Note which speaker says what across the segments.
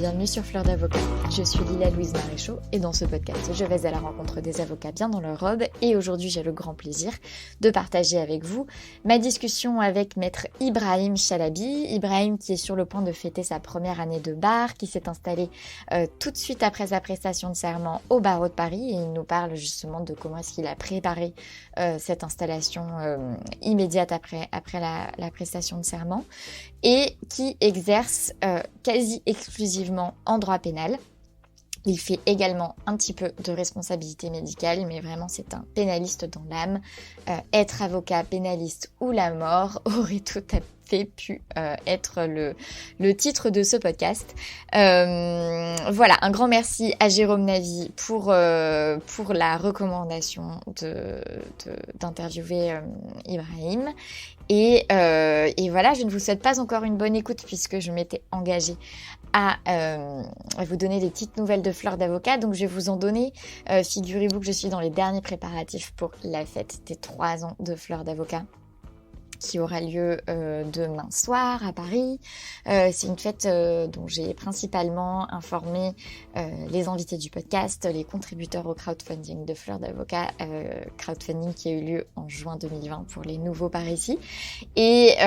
Speaker 1: bienvenue sur Fleur d'Avocat. Je suis Lila Louise Maréchaux et dans ce podcast, je vais à la rencontre des avocats bien dans leur robe et aujourd'hui j'ai le grand plaisir de partager avec vous ma discussion avec maître Ibrahim Chalabi. Ibrahim qui est sur le point de fêter sa première année de bar, qui s'est installé tout de suite après sa prestation de serment au barreau de Paris et il nous parle justement de comment est-ce qu'il a préparé cette installation immédiate après la prestation de serment et qui exerce quasi exclusivement en droit pénal. Il fait également un petit peu de responsabilité médicale, mais vraiment c'est un pénaliste dans l'âme. Être avocat pénaliste ou la mort aurait tout à fait pu être le titre de ce podcast. Voilà, un grand merci à Jérôme Navy pour la recommandation d'interviewer Ibrahim. Et voilà, je ne vous souhaite pas encore une bonne écoute puisque je m'étais engagée à vous donner des petites nouvelles de Fleur d'Avocat. Donc je vais vous en donner. Figurez-vous que je suis dans les derniers préparatifs pour la fête des 3 ans de Fleur d'Avocat, qui aura lieu demain soir à Paris. C'est une fête dont j'ai principalement informé les invités du podcast, les contributeurs au crowdfunding de Fleur d'Avocat, crowdfunding qui a eu lieu en juin 2020 pour les nouveaux par ici. Et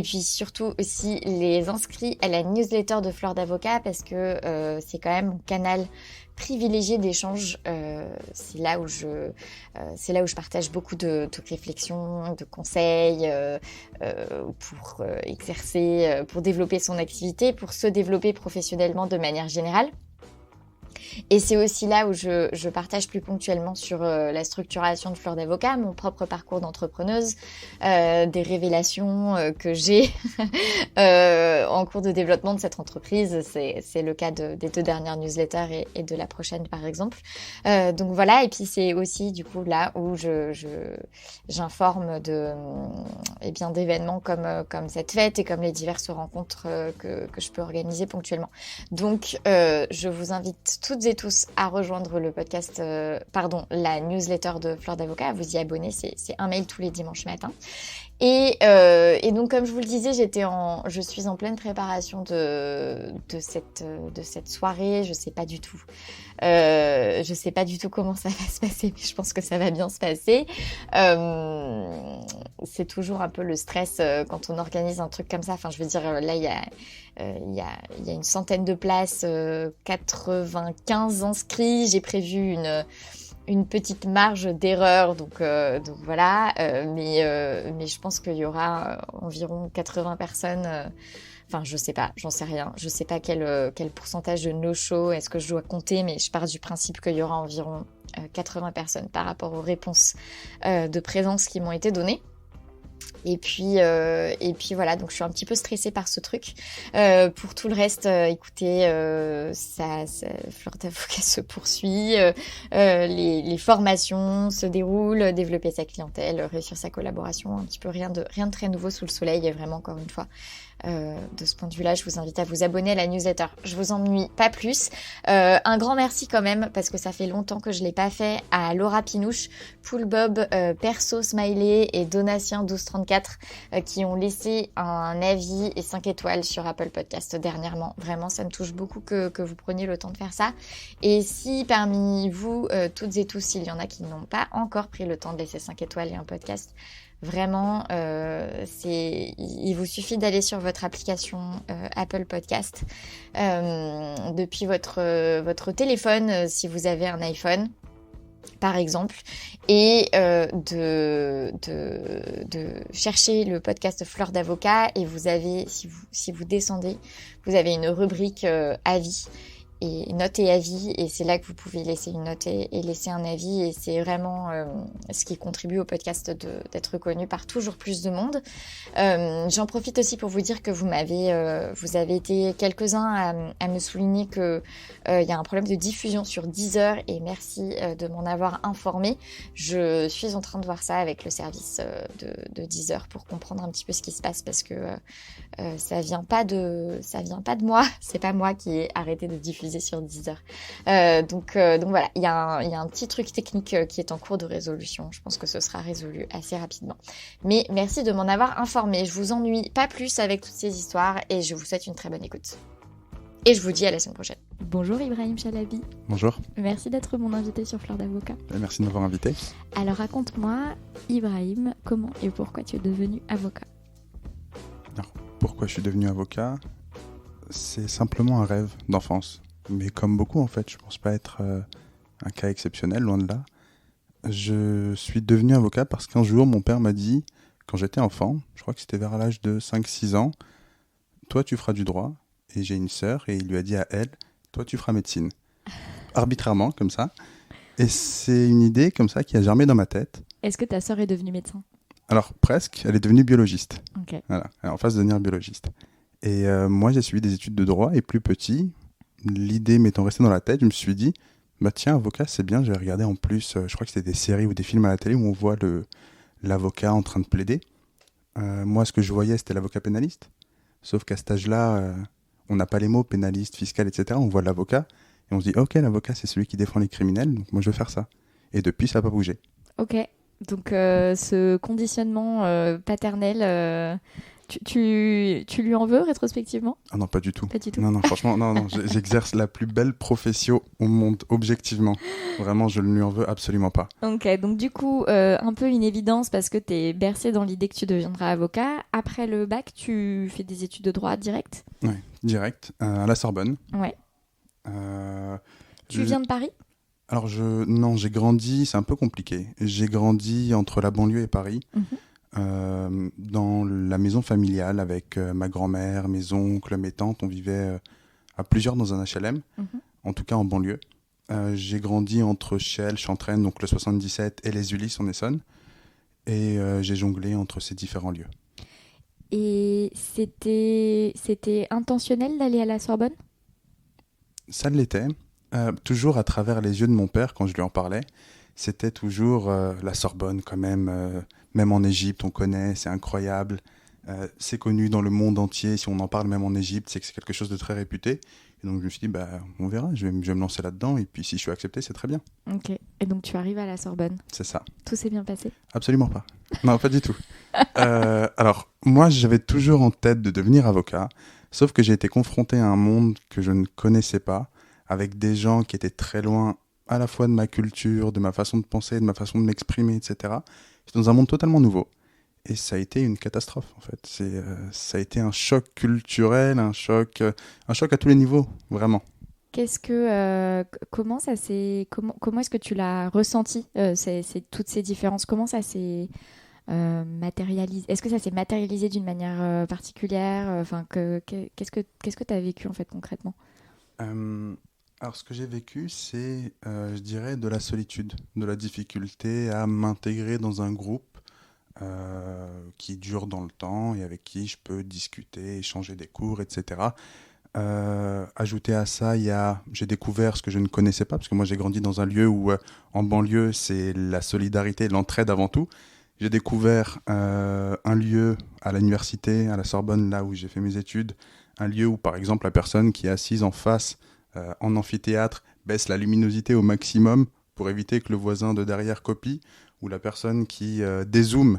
Speaker 1: puis surtout aussi les inscrits à la newsletter de Fleur d'Avocat parce que c'est quand même mon canal privilégié d'échange. C'est là où je partage beaucoup de réflexions, de conseils pour exercer, pour développer son activité, pour se développer professionnellement de manière générale. Et c'est aussi là où je partage plus ponctuellement sur la structuration de Fleur d'Avocat, mon propre parcours d'entrepreneuse, des révélations que j'ai en cours de développement de cette entreprise. C'est le cas des 2 dernières newsletters et de la prochaine par exemple. Donc voilà, et puis c'est aussi du coup là où j'informe d'événements comme cette fête et comme les diverses rencontres que je peux organiser ponctuellement. Donc je vous invite toutes et tous à rejoindre le podcast, la newsletter de Fleur d'Avocat, à vous y abonner, c'est un mail tous les dimanches matin. Et donc comme je vous le disais, je suis en pleine préparation de cette soirée. Je sais pas du tout comment ça va se passer, mais je pense que ça va bien se passer. C'est toujours un peu le stress quand on organise un truc comme ça. Enfin, je veux dire, là il y a une centaine de places, 95 inscrits. J'ai prévu une petite marge d'erreur, donc voilà, mais je pense qu'il y aura environ 80 personnes. Enfin, je sais pas, j'en sais rien. Je sais pas quel pourcentage de no-show est-ce que je dois compter, mais je pars du principe qu'il y aura environ 80 personnes par rapport aux réponses de présence qui m'ont été données. Et puis voilà, donc je suis un petit peu stressée par ce truc. Pour tout le reste, écoutez, Fleur d'Avocat se poursuit, les formations se déroulent, développer sa clientèle, réussir sa collaboration, un petit peu rien de très nouveau sous le soleil, et vraiment encore une fois. De ce point de vue-là, je vous invite à vous abonner à la newsletter. Je vous ennuie pas plus. Un grand merci quand même, parce que ça fait longtemps que je l'ai pas fait, à Laura Pinouche, Poulbob, Perso Smiley et Donatien 1234 qui ont laissé un avis et 5 étoiles sur Apple Podcast dernièrement. Vraiment, ça me touche beaucoup que vous preniez le temps de faire ça. Et si parmi vous, toutes et tous, il y en a qui n'ont pas encore pris le temps de laisser 5 étoiles et un podcast, vraiment, il vous suffit d'aller sur votre application Apple Podcast depuis votre téléphone si vous avez un iPhone par exemple, et de chercher le podcast Fleur d'Avocat, et vous avez, si vous descendez, vous avez une rubrique avis. Et note et avis, et c'est là que vous pouvez laisser une note et laisser un avis, et c'est vraiment ce qui contribue au podcast d'être reconnu par toujours plus de monde. J'en profite aussi pour vous dire que vous avez été quelques-uns à me souligner que y a un problème de diffusion sur Deezer, et merci de m'en avoir informé. Je suis en train de voir ça avec le service de Deezer pour comprendre un petit peu ce qui se passe, parce que ça vient pas de moi, c'est pas moi qui ai arrêté de diffuser sur Deezer. Donc voilà, il y a un petit truc technique qui est en cours de résolution. Je pense que ce sera résolu assez rapidement. Mais merci de m'en avoir informé. Je vous ennuie pas plus avec toutes ces histoires et je vous souhaite une très bonne écoute. Et je vous dis à la semaine prochaine.
Speaker 2: Bonjour Ibrahim Chalabi.
Speaker 3: Bonjour.
Speaker 2: Merci d'être mon invité sur Fleur d'Avocat.
Speaker 3: Merci de m'avoir invité.
Speaker 2: Alors raconte-moi, Ibrahim, comment et pourquoi tu es devenu avocat?
Speaker 3: Alors, pourquoi je suis devenu avocat? C'est simplement un rêve d'enfance. Mais comme beaucoup en fait, je pense pas être un cas exceptionnel, loin de là. Je suis devenu avocat parce qu'un jour, mon père m'a dit, quand j'étais enfant, je crois que c'était vers l'âge de 5-6 ans, toi tu feras du droit, et j'ai une sœur, et il lui a dit à elle, toi tu feras médecine. Arbitrairement, comme ça. Et c'est une idée comme ça qui a germé dans ma tête.
Speaker 2: Est-ce que ta sœur est devenue médecin?
Speaker 3: Alors presque, elle est devenue biologiste.
Speaker 2: Ok.
Speaker 3: Voilà, elle est en phase de devenir biologiste. Et moi j'ai suivi des études de droit, et plus petit, l'idée m'étant restée dans la tête, je me suis dit, bah tiens, avocat c'est bien, je vais regarder en plus, je crois que c'était des séries ou des films à la télé où on voit l'avocat en train de plaider. Moi ce que je voyais c'était l'avocat pénaliste, sauf qu'à cet âge-là, on n'a pas les mots pénaliste, fiscal, etc. On voit l'avocat, et on se dit, ok, l'avocat c'est celui qui défend les criminels, donc moi je vais faire ça. Et depuis ça n'a pas bougé.
Speaker 2: Ok, donc ce conditionnement paternel, tu lui en veux rétrospectivement?
Speaker 3: Ah non, pas du tout.
Speaker 2: Pas du tout.
Speaker 3: Non, franchement, non, j'exerce la plus belle profession au monde, objectivement. Vraiment, je ne lui en veux absolument pas.
Speaker 2: Ok, donc du coup, un peu une évidence parce que tu es bercé dans l'idée que tu deviendras avocat. Après le bac, tu fais des études de droit direct?
Speaker 3: Ouais, direct, à la Sorbonne.
Speaker 2: Ouais.
Speaker 3: Euh,
Speaker 2: Tu viens de Paris?
Speaker 3: Alors, non, j'ai grandi, c'est un peu compliqué. J'ai grandi entre la banlieue et Paris. Dans la maison familiale avec ma grand-mère, mes oncles, mes tantes. On vivait à plusieurs dans un HLM, en tout cas en banlieue. J'ai grandi entre Chelles, Chantraine, donc le 77, et les Ulysses en Essonne. Et j'ai jonglé entre ces différents lieux.
Speaker 2: Et c'était intentionnel d'aller à la Sorbonne?
Speaker 3: Ça l'était, toujours à travers les yeux de mon père quand je lui en parlais. C'était toujours la Sorbonne quand même. Même en Égypte, on connaît, c'est incroyable. C'est connu dans le monde entier. Si on en parle même en Égypte, c'est que c'est quelque chose de très réputé. Et donc je me suis dit, bah, on verra, je vais me lancer là-dedans. Et puis si je suis accepté, c'est très bien.
Speaker 2: Ok. Et donc tu arrives à la Sorbonne.
Speaker 3: C'est ça.
Speaker 2: Tout s'est bien passé?
Speaker 3: Absolument pas. Non, pas du tout. Alors, moi, j'avais toujours en tête de devenir avocat. Sauf que j'ai été confronté à un monde que je ne connaissais pas, avec des gens qui étaient très loin à la fois de ma culture, de ma façon de penser, de ma façon de m'exprimer, etc. J'étais dans un monde totalement nouveau. Et ça a été une catastrophe, en fait. Ça a été un choc culturel, un choc à tous les niveaux, vraiment.
Speaker 2: Comment est-ce que tu l'as ressenti, toutes ces différences? Comment ça s'est matérialisé? Est-ce que ça s'est matérialisé d'une manière particulière? Enfin, qu'est-ce que tu as vécu en fait concrètement?
Speaker 3: Alors, ce que j'ai vécu, c'est, je dirais, de la solitude, de la difficulté à m'intégrer dans un groupe qui dure dans le temps et avec qui je peux discuter, échanger des cours, etc. Ajouté à ça, j'ai découvert ce que je ne connaissais pas, parce que moi j'ai grandi dans un lieu où, en banlieue, c'est la solidarité, l'entraide avant tout. J'ai découvert un lieu à l'université, à la Sorbonne, là où j'ai fait mes études, un lieu où, par exemple, la personne qui est assise en face, en amphithéâtre, baisse la luminosité au maximum pour éviter que le voisin de derrière copie, ou la personne qui dézoome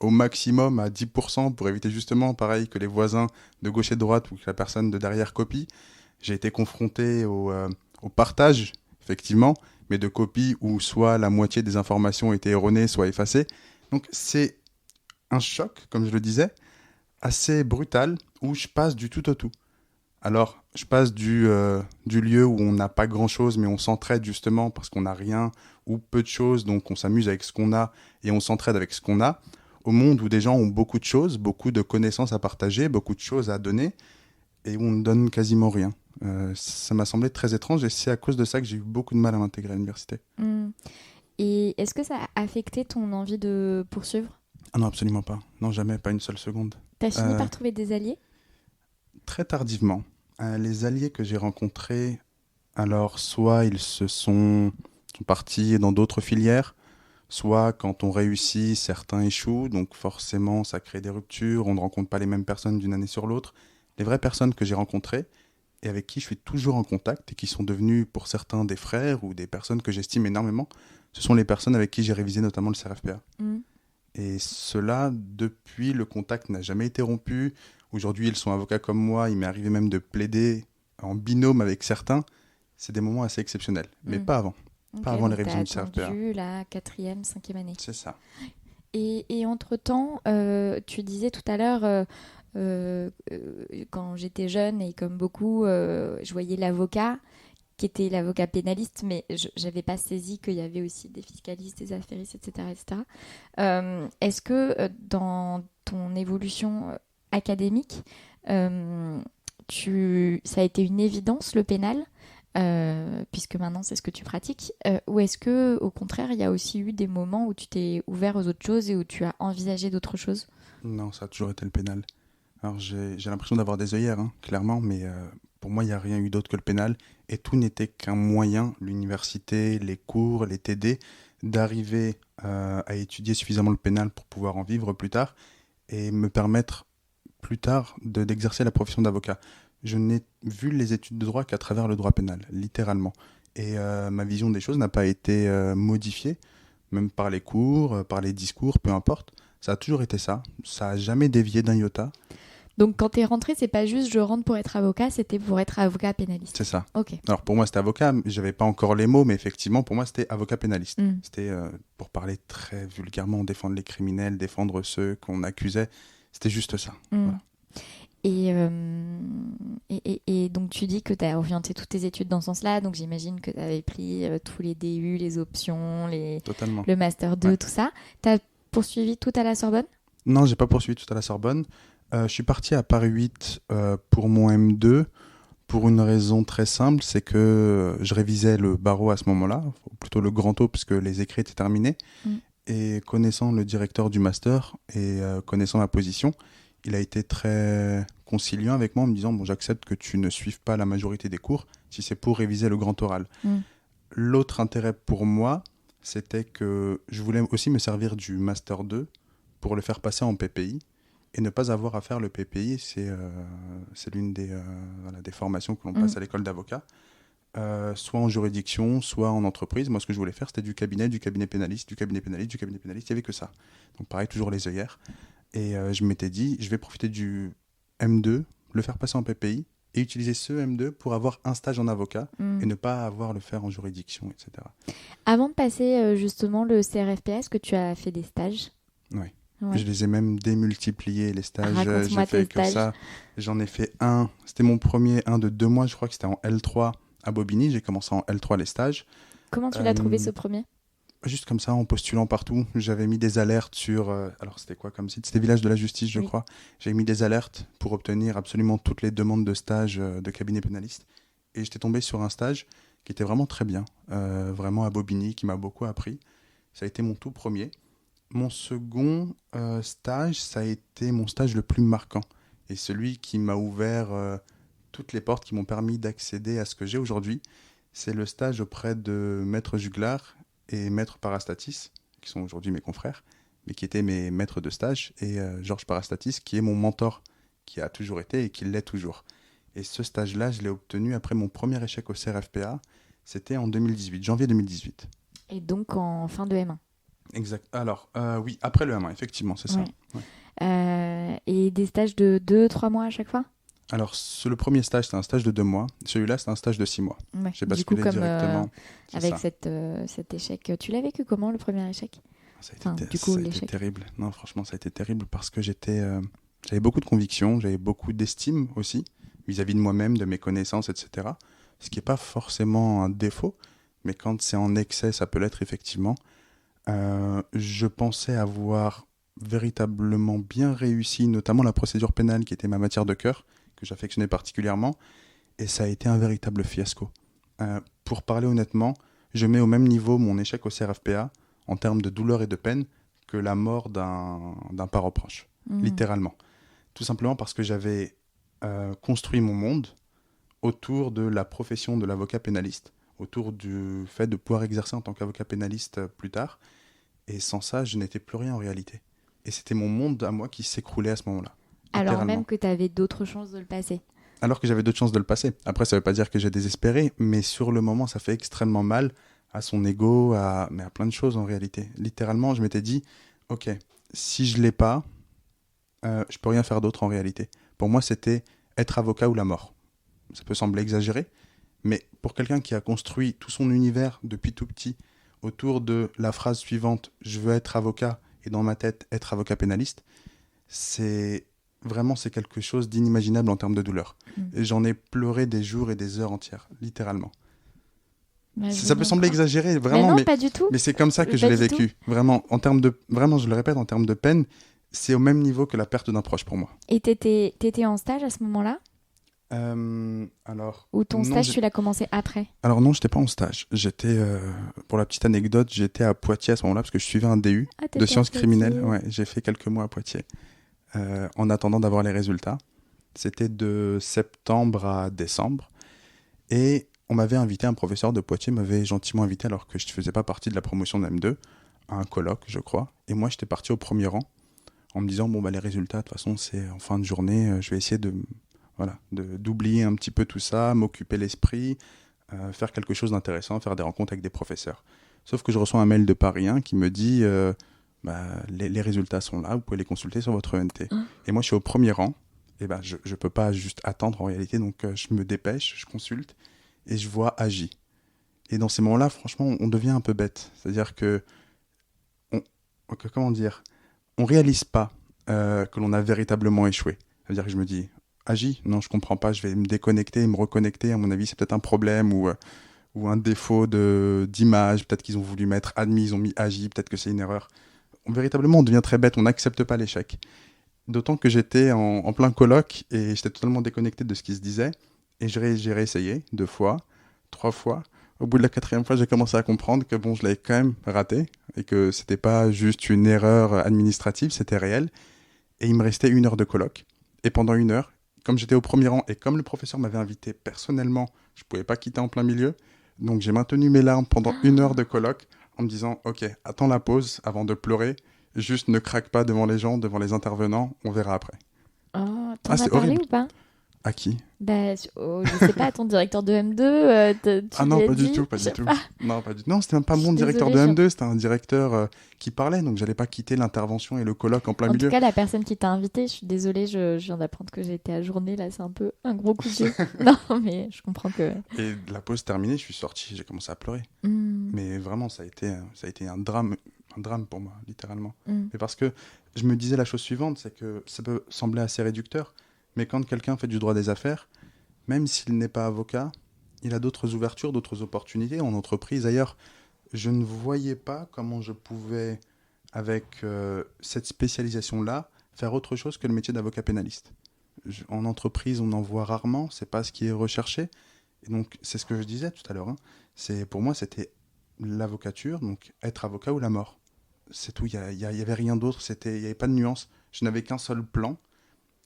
Speaker 3: au maximum à 10% pour éviter justement, pareil, que les voisins de gauche et de droite ou que la personne de derrière copie. J'ai été confronté au partage, effectivement, mais de copies où soit la moitié des informations étaient erronées, soit effacées. Donc c'est un choc, comme je le disais, assez brutal, où je passe du tout au tout. Alors, je passe du lieu où on n'a pas grand-chose, mais on s'entraide justement parce qu'on n'a rien ou peu de choses, donc on s'amuse avec ce qu'on a et on s'entraide avec ce qu'on a, au monde où des gens ont beaucoup de choses, beaucoup de connaissances à partager, beaucoup de choses à donner, et où on ne donne quasiment rien. Ça m'a semblé très étrange, et c'est à cause de ça que j'ai eu beaucoup de mal à m'intégrer à l'université.
Speaker 2: Et est-ce que ça a affecté ton envie de poursuivre?
Speaker 3: Ah non, absolument pas. Non, jamais, pas une seule seconde.
Speaker 2: T'as fini par trouver des alliés?
Speaker 3: Très tardivement. Les alliés que j'ai rencontrés, alors soit ils sont partis dans d'autres filières, soit quand on réussit, certains échouent, donc forcément ça crée des ruptures, on ne rencontre pas les mêmes personnes d'une année sur l'autre. Les vraies personnes que j'ai rencontrées et avec qui je suis toujours en contact et qui sont devenus pour certains des frères ou des personnes que j'estime énormément, ce sont les personnes avec qui j'ai révisé notamment le CRFPA. Et cela, depuis, le contact n'a jamais été rompu. Aujourd'hui, ils sont avocats comme moi. Il m'est arrivé même de plaider en binôme avec certains, c'est des moments assez exceptionnels. Mais pas avant.
Speaker 2: Ok,
Speaker 3: Pas avant les
Speaker 2: donc
Speaker 3: révisions du
Speaker 2: t'as
Speaker 3: CRFPA.
Speaker 2: attendu la 4e, 5e année.
Speaker 3: C'est ça.
Speaker 2: Et entre-temps, tu disais tout à l'heure, quand j'étais jeune et comme beaucoup, je voyais l'avocat qui était l'avocat pénaliste, mais je n'avais pas saisi qu'il y avait aussi des fiscalistes, des affairistes, etc. etc. Est-ce que dans ton évolution académique, ça a été une évidence le pénal, puisque maintenant c'est ce que tu pratiques, ou est-ce que au contraire il y a aussi eu des moments où tu t'es ouvert aux autres choses et où tu as envisagé d'autres choses?
Speaker 3: Non, ça a toujours été le pénal. Alors j'ai l'impression d'avoir des œillères, hein, clairement, mais pour moi, il n'y a rien eu d'autre que le pénal. Et tout n'était qu'un moyen, l'université, les cours, les TD, d'arriver à étudier suffisamment le pénal pour pouvoir en vivre plus tard et me permettre plus tard d'exercer la profession d'avocat. Je n'ai vu les études de droit qu'à travers le droit pénal, littéralement. Et ma vision des choses n'a pas été modifiée, même par les cours, par les discours, peu importe. Ça a toujours été ça. Ça n'a jamais dévié d'un iota.
Speaker 2: Donc quand tu es rentré, c'est pas juste je rentre pour être avocat, c'était pour être avocat pénaliste.
Speaker 3: C'est ça.
Speaker 2: Ok.
Speaker 3: Alors pour moi c'était avocat, j'avais pas encore les mots, mais effectivement pour moi c'était avocat pénaliste.
Speaker 2: Mm.
Speaker 3: C'était pour parler très vulgairement, défendre les criminels, défendre ceux qu'on accusait. C'était juste ça.
Speaker 2: Mm.
Speaker 3: Voilà.
Speaker 2: Et donc tu dis que tu as orienté toutes tes études dans ce sens-là, donc j'imagine que tu avais pris tous les DU, les options,
Speaker 3: Totalement.
Speaker 2: le Master 2,
Speaker 3: Ouais.
Speaker 2: tout ça. Tu as poursuivi tout à la Sorbonne?
Speaker 3: Non, j'ai pas poursuivi tout à la Sorbonne. Je suis parti à Paris 8 pour mon M2 pour une raison très simple, c'est que je révisais le barreau à ce moment-là, ou plutôt le grand O puisque les écrits étaient terminés.
Speaker 2: Mm.
Speaker 3: Et connaissant le directeur du master et connaissant ma position, il a été très conciliant avec moi en me disant bon, j'accepte que tu ne suives pas la majorité des cours si c'est pour réviser le grand oral.
Speaker 2: Mm.
Speaker 3: L'autre intérêt pour moi, c'était que je voulais aussi me servir du master 2 pour le faire passer en PPI et ne pas avoir à faire le PPI. C'est l'une des formations que l'on passe à l'école d'avocat. Soit en juridiction, soit en entreprise. Moi, ce que je voulais faire, c'était du cabinet pénaliste, du cabinet pénaliste, du cabinet pénaliste. Il n'y avait que ça. Donc, pareil, toujours les œillères. Et je m'étais dit, je vais profiter du M2, le faire passer en PPI et utiliser ce M2 pour avoir un stage en avocat et ne pas avoir le faire en juridiction, etc.
Speaker 2: Avant de passer justement le CRFPA, est-ce que tu as fait des stages?
Speaker 3: Oui.
Speaker 2: Ouais.
Speaker 3: Je les ai même démultipliés, les stages.
Speaker 2: Raconte-moi
Speaker 3: J'ai fait
Speaker 2: tes
Speaker 3: que
Speaker 2: stages.
Speaker 3: ça. J'en ai fait un. C'était mon premier, un de 2 mois. Je crois que c'était en L3 à Bobigny. J'ai commencé en L3 les stages.
Speaker 2: Comment tu l'as trouvé ce premier?
Speaker 3: Juste comme ça, en postulant partout. J'avais mis des alertes sur... alors, c'était quoi comme site? C'était Village de la Justice, je crois. J'avais mis des alertes pour obtenir absolument toutes les demandes de stage de cabinet pénaliste. Et j'étais tombé sur un stage qui était vraiment très bien. Vraiment à Bobigny, qui m'a beaucoup appris. Ça a été mon tout premier. Mon second stage, ça a été mon stage le plus marquant. Et celui qui m'a ouvert toutes les portes qui m'ont permis d'accéder à ce que j'ai aujourd'hui. C'est le stage auprès de Maître Juglar et Maître Parastatis, qui sont aujourd'hui mes confrères, mais qui étaient mes maîtres de stage, et Georges Parastatis, qui est mon mentor, qui a toujours été et qui l'est toujours. Et ce stage-là, je l'ai obtenu après mon premier échec au CRFPA. C'était en 2018, janvier 2018.
Speaker 2: Et donc en fin de M1.
Speaker 3: Exact. Alors, oui, après le M1, effectivement, c'est ça.
Speaker 2: Ouais.
Speaker 3: Ouais.
Speaker 2: Et des stages de 2-3 mois à chaque fois?
Speaker 3: Alors, le premier stage, c'était un stage de 2 mois. Celui-là, c'était un stage de 6 mois.
Speaker 2: Ouais.
Speaker 3: J'ai
Speaker 2: Du coup,
Speaker 3: basculé
Speaker 2: comme
Speaker 3: directement.
Speaker 2: avec
Speaker 3: ça.
Speaker 2: cet échec, tu l'as vécu comment le premier échec?
Speaker 3: Ça a été,
Speaker 2: Enfin, du coup,
Speaker 3: ça a été
Speaker 2: l'échec.
Speaker 3: terrible. Non, franchement, ça a été terrible parce que j'avais beaucoup de convictions, j'avais beaucoup d'estime aussi vis-à-vis de moi-même, de mes connaissances, etc. Ce qui n'est pas forcément un défaut, mais quand c'est en excès, ça peut l'être effectivement. Je pensais avoir véritablement bien réussi, notamment la procédure pénale qui était ma matière de cœur, que j'affectionnais particulièrement, et ça a été un véritable fiasco. Pour parler honnêtement, je mets au même niveau mon échec au CRFPA en termes de douleur et de peine que la mort d'un parent proche, littéralement. Tout simplement parce que j'avais construit mon monde autour de la profession de l'avocat pénaliste, autour du fait de pouvoir exercer en tant qu'avocat pénaliste plus tard, et sans ça, je n'étais plus rien en réalité. Et c'était mon monde à moi qui s'écroulait à ce moment-là.
Speaker 2: Alors même que tu avais d'autres chances de le passer.
Speaker 3: Alors que j'avais d'autres chances de le passer. Après, ça ne veut pas dire que j'ai désespéré, mais sur le moment, ça fait extrêmement mal à son ego, mais à plein de choses en réalité. Littéralement, je m'étais dit, ok, si je ne l'ai pas, je peux rien faire d'autre en réalité. Pour moi, c'était être avocat ou la mort. ça peut sembler exagéré, mais pour quelqu'un qui a construit tout son univers depuis tout petit autour de la phrase suivante « Je veux être avocat » et dans ma tête « être avocat pénaliste », c'est quelque chose d'inimaginable en termes de douleur. Et j'en ai pleuré des jours et des heures entières, littéralement.
Speaker 2: Ouais,
Speaker 3: Ça peut sembler exagéré,
Speaker 2: Mais
Speaker 3: vraiment,
Speaker 2: non, pas du tout.
Speaker 3: mais c'est comme ça que je
Speaker 2: Pas
Speaker 3: l'ai
Speaker 2: du tout.
Speaker 3: vécu. Vraiment, vraiment, je le répète, en termes de peine, c'est au même niveau que la perte d'un proche pour moi.
Speaker 2: Et t'étais en stage à ce moment-là?
Speaker 3: Alors,
Speaker 2: Ou ton
Speaker 3: non,
Speaker 2: stage, tu l'as commencé après?
Speaker 3: alors non, j'étais pas en stage. J'étais, pour la petite anecdote, j'étais à Poitiers à ce moment-là parce que je suivais un DU
Speaker 2: Ah, t'étais
Speaker 3: de
Speaker 2: à
Speaker 3: sciences
Speaker 2: Poitiers.
Speaker 3: criminelles. Ouais, j'ai fait quelques mois à Poitiers en attendant d'avoir les résultats. C'était de septembre à décembre. Et on m'avait invité, un professeur de Poitiers m'avait gentiment invité alors que je ne faisais pas partie de la promotion de M2, à un colloque, je crois. Et moi, j'étais parti au premier rang en me disant, bon, bah, les résultats, de toute façon, c'est en fin de journée, je vais essayer d'oublier un petit peu tout ça, m'occuper l'esprit, faire quelque chose d'intéressant, faire des rencontres avec des professeurs. Sauf que je reçois un mail de Paris 1 qui me dit, les résultats sont là, vous pouvez les consulter sur votre ENT. Et moi, je suis au premier rang. Et je ne peux pas juste attendre en réalité, donc je me dépêche, je consulte et je vois Agi. Et dans ces moments-là, franchement, on devient un peu bête. C'est-à-dire comment dire, on réalise pas que l'on a véritablement échoué. C'est-à-dire que je me dis, Agi, non, je comprends pas, je vais me déconnecter et me reconnecter. À mon avis, c'est peut-être un problème ou un défaut d'image. Peut-être qu'ils ont voulu mettre admis, ils ont mis Agi, peut-être que c'est une erreur. Véritablement, on devient très bête, on n'accepte pas l'échec. D'autant que j'étais en plein colloque et j'étais totalement déconnecté de ce qui se disait. Et j'ai réessayé 2 fois, 3 fois. Au bout de la 4e fois, j'ai commencé à comprendre que bon, je l'avais quand même raté et que c'était pas juste une erreur administrative, c'était réel. Et il me restait 1 heure de colloque. Et pendant 1 heure, comme j'étais au premier rang et comme le professeur m'avait invité personnellement, je pouvais pas quitter en plein milieu. Donc j'ai maintenu mes larmes pendant 1 heure de colloque en me disant, ok, attends la pause avant de pleurer. Juste ne craque pas devant les gens, devant les intervenants, on verra après.
Speaker 2: Oh, t'en as
Speaker 3: c'est
Speaker 2: parlé
Speaker 3: horrible.
Speaker 2: ou pas?
Speaker 3: À qui?
Speaker 2: Je sais pas, à ton directeur de M2, tu
Speaker 3: non,
Speaker 2: lui as
Speaker 3: pas
Speaker 2: dit,
Speaker 3: du tout, pas
Speaker 2: je
Speaker 3: du
Speaker 2: sais
Speaker 3: tout.
Speaker 2: pas.
Speaker 3: Non, pas du tout. Non, c'était même pas
Speaker 2: Je
Speaker 3: mon
Speaker 2: suis
Speaker 3: directeur
Speaker 2: désolée,
Speaker 3: de M2, c'était un directeur qui parlait, donc j'allais pas quitter l'intervention et le colloque en plein
Speaker 2: En
Speaker 3: milieu.
Speaker 2: tout cas, la personne qui t'a invité, je suis désolée, je viens d'apprendre que j'ai été ajournée, là, c'est un peu un gros coup de vieux. Non, mais je comprends que...
Speaker 3: Et la pause terminée, je suis sorti, j'ai commencé à pleurer. Mais vraiment, ça a été un drame pour moi, littéralement. Mais parce que je me disais la chose suivante, c'est que ça peut sembler assez réducteur, mais quand quelqu'un fait du droit des affaires, même s'il n'est pas avocat, il a d'autres ouvertures, d'autres opportunités en entreprise. D'ailleurs, je ne voyais pas comment je pouvais, avec cette spécialisation-là, faire autre chose que le métier d'avocat pénaliste. En entreprise, on en voit rarement, c'est pas ce qui est recherché. Et donc, c'est ce que je disais tout à l'heure. Pour moi, c'était l'avocature, donc être avocat ou la mort. C'est tout, il y avait rien d'autre, il n'y avait pas de nuance. Je n'avais qu'un seul plan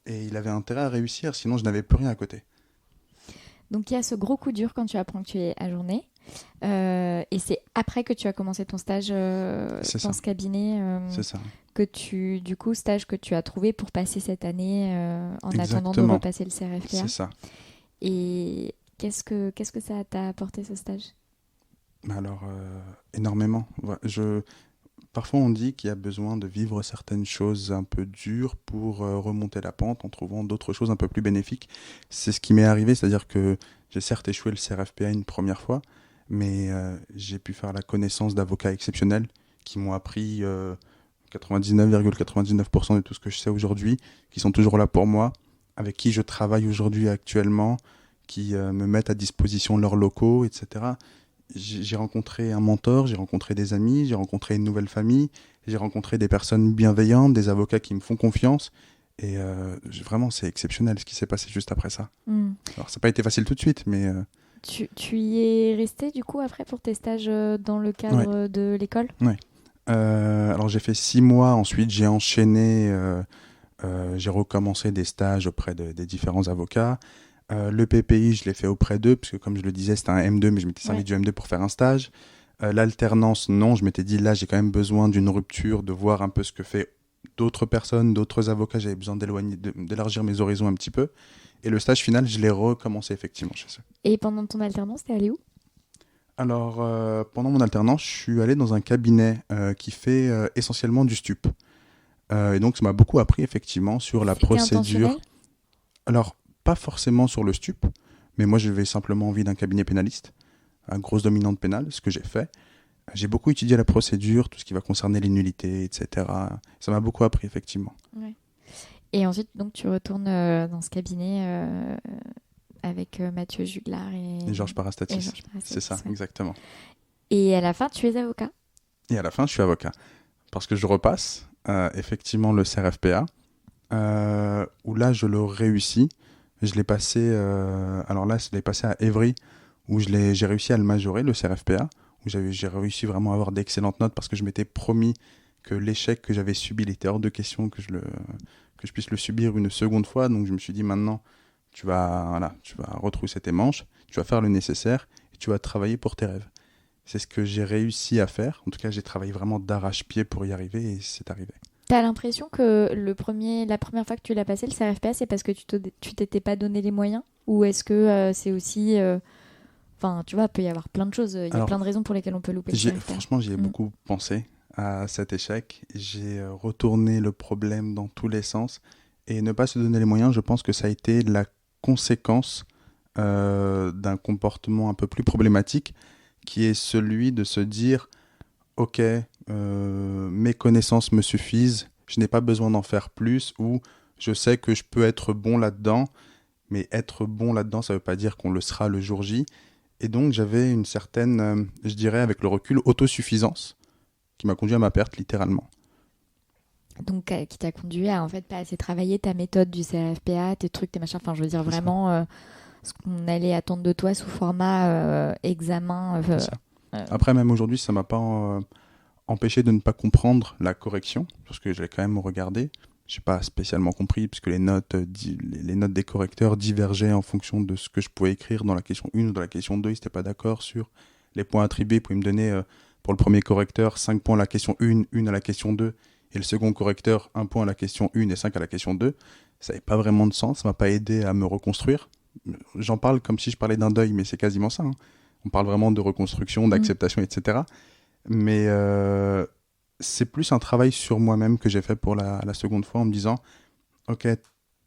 Speaker 3: et il avait intérêt à réussir, sinon je n'avais plus rien à côté.
Speaker 2: Donc il y a ce gros coup dur quand tu apprends que tu es ajourné. Et c'est après que tu as commencé ton stage dans ce cabinet
Speaker 3: c'est ça.
Speaker 2: Stage que tu as trouvé pour passer cette année en
Speaker 3: Exactement.
Speaker 2: attendant de repasser le CRFPA.
Speaker 3: C'est ça.
Speaker 2: Et qu'est-ce que ça t'a apporté ce stage?
Speaker 3: Alors, énormément. Parfois, on dit qu'il y a besoin de vivre certaines choses un peu dures pour remonter la pente en trouvant d'autres choses un peu plus bénéfiques. C'est ce qui m'est arrivé, c'est-à-dire que j'ai certes échoué le CRFPA une première fois, mais j'ai pu faire la connaissance d'avocats exceptionnels qui m'ont appris 99,99% de tout ce que je sais aujourd'hui, qui sont toujours là pour moi, avec qui je travaille aujourd'hui actuellement, qui me mettent à disposition leurs locaux, etc. J'ai rencontré un mentor, j'ai rencontré des amis, j'ai rencontré une nouvelle famille, j'ai rencontré des personnes bienveillantes, des avocats qui me font confiance. Et vraiment, c'est exceptionnel ce qui s'est passé juste après ça. Alors, ça n'a pas été facile tout de suite, mais...
Speaker 2: Tu y es resté, du coup, après, pour tes stages dans le cadre de l'école?
Speaker 3: Oui. Alors, j'ai fait 6 mois. Ensuite, j'ai enchaîné. J'ai recommencé des stages auprès des différents avocats. Le PPI, je l'ai fait auprès d'eux, parce que comme je le disais, c'était un M2, mais je m'étais servi du M2 pour faire un stage. L'alternance, non, je m'étais dit, là, j'ai quand même besoin d'une rupture, de voir un peu ce que fait d'autres personnes, d'autres avocats. J'avais besoin d'élargir mes horizons un petit peu. Et le stage final, je l'ai recommencé effectivement chez eux.
Speaker 2: Et pendant ton alternance, t'es allé où?
Speaker 3: Alors, pendant mon alternance, je suis allé dans un cabinet qui fait essentiellement du stup. Et donc, ça m'a beaucoup appris effectivement sur la procédure.
Speaker 2: Intentionnel?
Speaker 3: Alors, pas forcément sur le stup, mais moi j'avais simplement envie d'un cabinet pénaliste, à grosse dominante pénale, ce que j'ai fait. J'ai beaucoup étudié la procédure, tout ce qui va concerner les nullités, etc. Ça m'a beaucoup appris, effectivement.
Speaker 2: Ouais. Et ensuite, donc, tu retournes dans ce cabinet avec Mathieu Juglar
Speaker 3: Et Georges Parastatis,
Speaker 2: Georges Parastatis,
Speaker 3: c'est ça,
Speaker 2: ouais.
Speaker 3: exactement.
Speaker 2: Et à la fin, tu es avocat.
Speaker 3: Et à la fin, je suis avocat. Parce que je repasse, effectivement, le CRFPA, où là, je le réussis. Je l'ai passé, alors là, je l'ai passé à Évry, où j'ai réussi à le majorer, le CRFPA, où j'ai réussi vraiment à avoir d'excellentes notes parce que je m'étais promis que l'échec que j'avais subi, il était hors de question que je puisse le subir une seconde fois. Donc je me suis dit maintenant, tu vas retrousser tes manches, tu vas faire le nécessaire et tu vas travailler pour tes rêves. C'est ce que j'ai réussi à faire. En tout cas, j'ai travaillé vraiment d'arrache-pied pour y arriver et c'est arrivé.
Speaker 2: T'as l'impression que la première fois que tu l'as passé, le CRFPA, c'est parce que tu t'étais pas donné les moyens? Ou est-ce que c'est aussi... Enfin, tu vois, il peut y avoir plein de choses. Il y a
Speaker 3: Alors,
Speaker 2: plein de raisons pour lesquelles on peut louper le CRFPA.
Speaker 3: Franchement, j'y ai beaucoup pensé à cet échec. J'ai retourné le problème dans tous les sens. Et ne pas se donner les moyens, je pense que ça a été la conséquence d'un comportement un peu plus problématique, qui est celui de se dire « Ok, mes connaissances me suffisent, je n'ai pas besoin d'en faire plus » ou « Je sais que je peux être bon là-dedans », mais être bon là-dedans, ça ne veut pas dire qu'on le sera le jour J. Et donc, j'avais une certaine, je dirais, avec le recul, autosuffisance qui m'a conduit à ma perte, littéralement.
Speaker 2: Donc, qui t'a conduit à, en fait, pas assez travailler ta méthode du CRFPA, tes trucs, tes machins. Enfin, je veux dire, vraiment, ce qu'on allait attendre de toi sous format examen.
Speaker 3: C'est ça. Après, même aujourd'hui, ça ne m'a pas empêché de ne pas comprendre la correction, parce que je l'ai quand même regardé. Je n'ai pas spécialement compris, puisque les notes des correcteurs divergeaient en fonction de ce que je pouvais écrire dans la question 1 ou dans la question 2. Ils n'étaient pas d'accord sur les points attribués. Ils pouvaient me donner, pour le premier correcteur, 5 points à la question 1, 1 à la question 2, et le second correcteur, 1 point à la question 1 et 5 à la question 2. Ça n'avait pas vraiment de sens, ça ne m'a pas aidé à me reconstruire. J'en parle comme si je parlais d'un deuil, mais c'est quasiment ça. Hein. On parle vraiment de reconstruction, d'acceptation, etc. Mais c'est plus un travail sur moi-même que j'ai fait pour la seconde fois en me disant « Ok,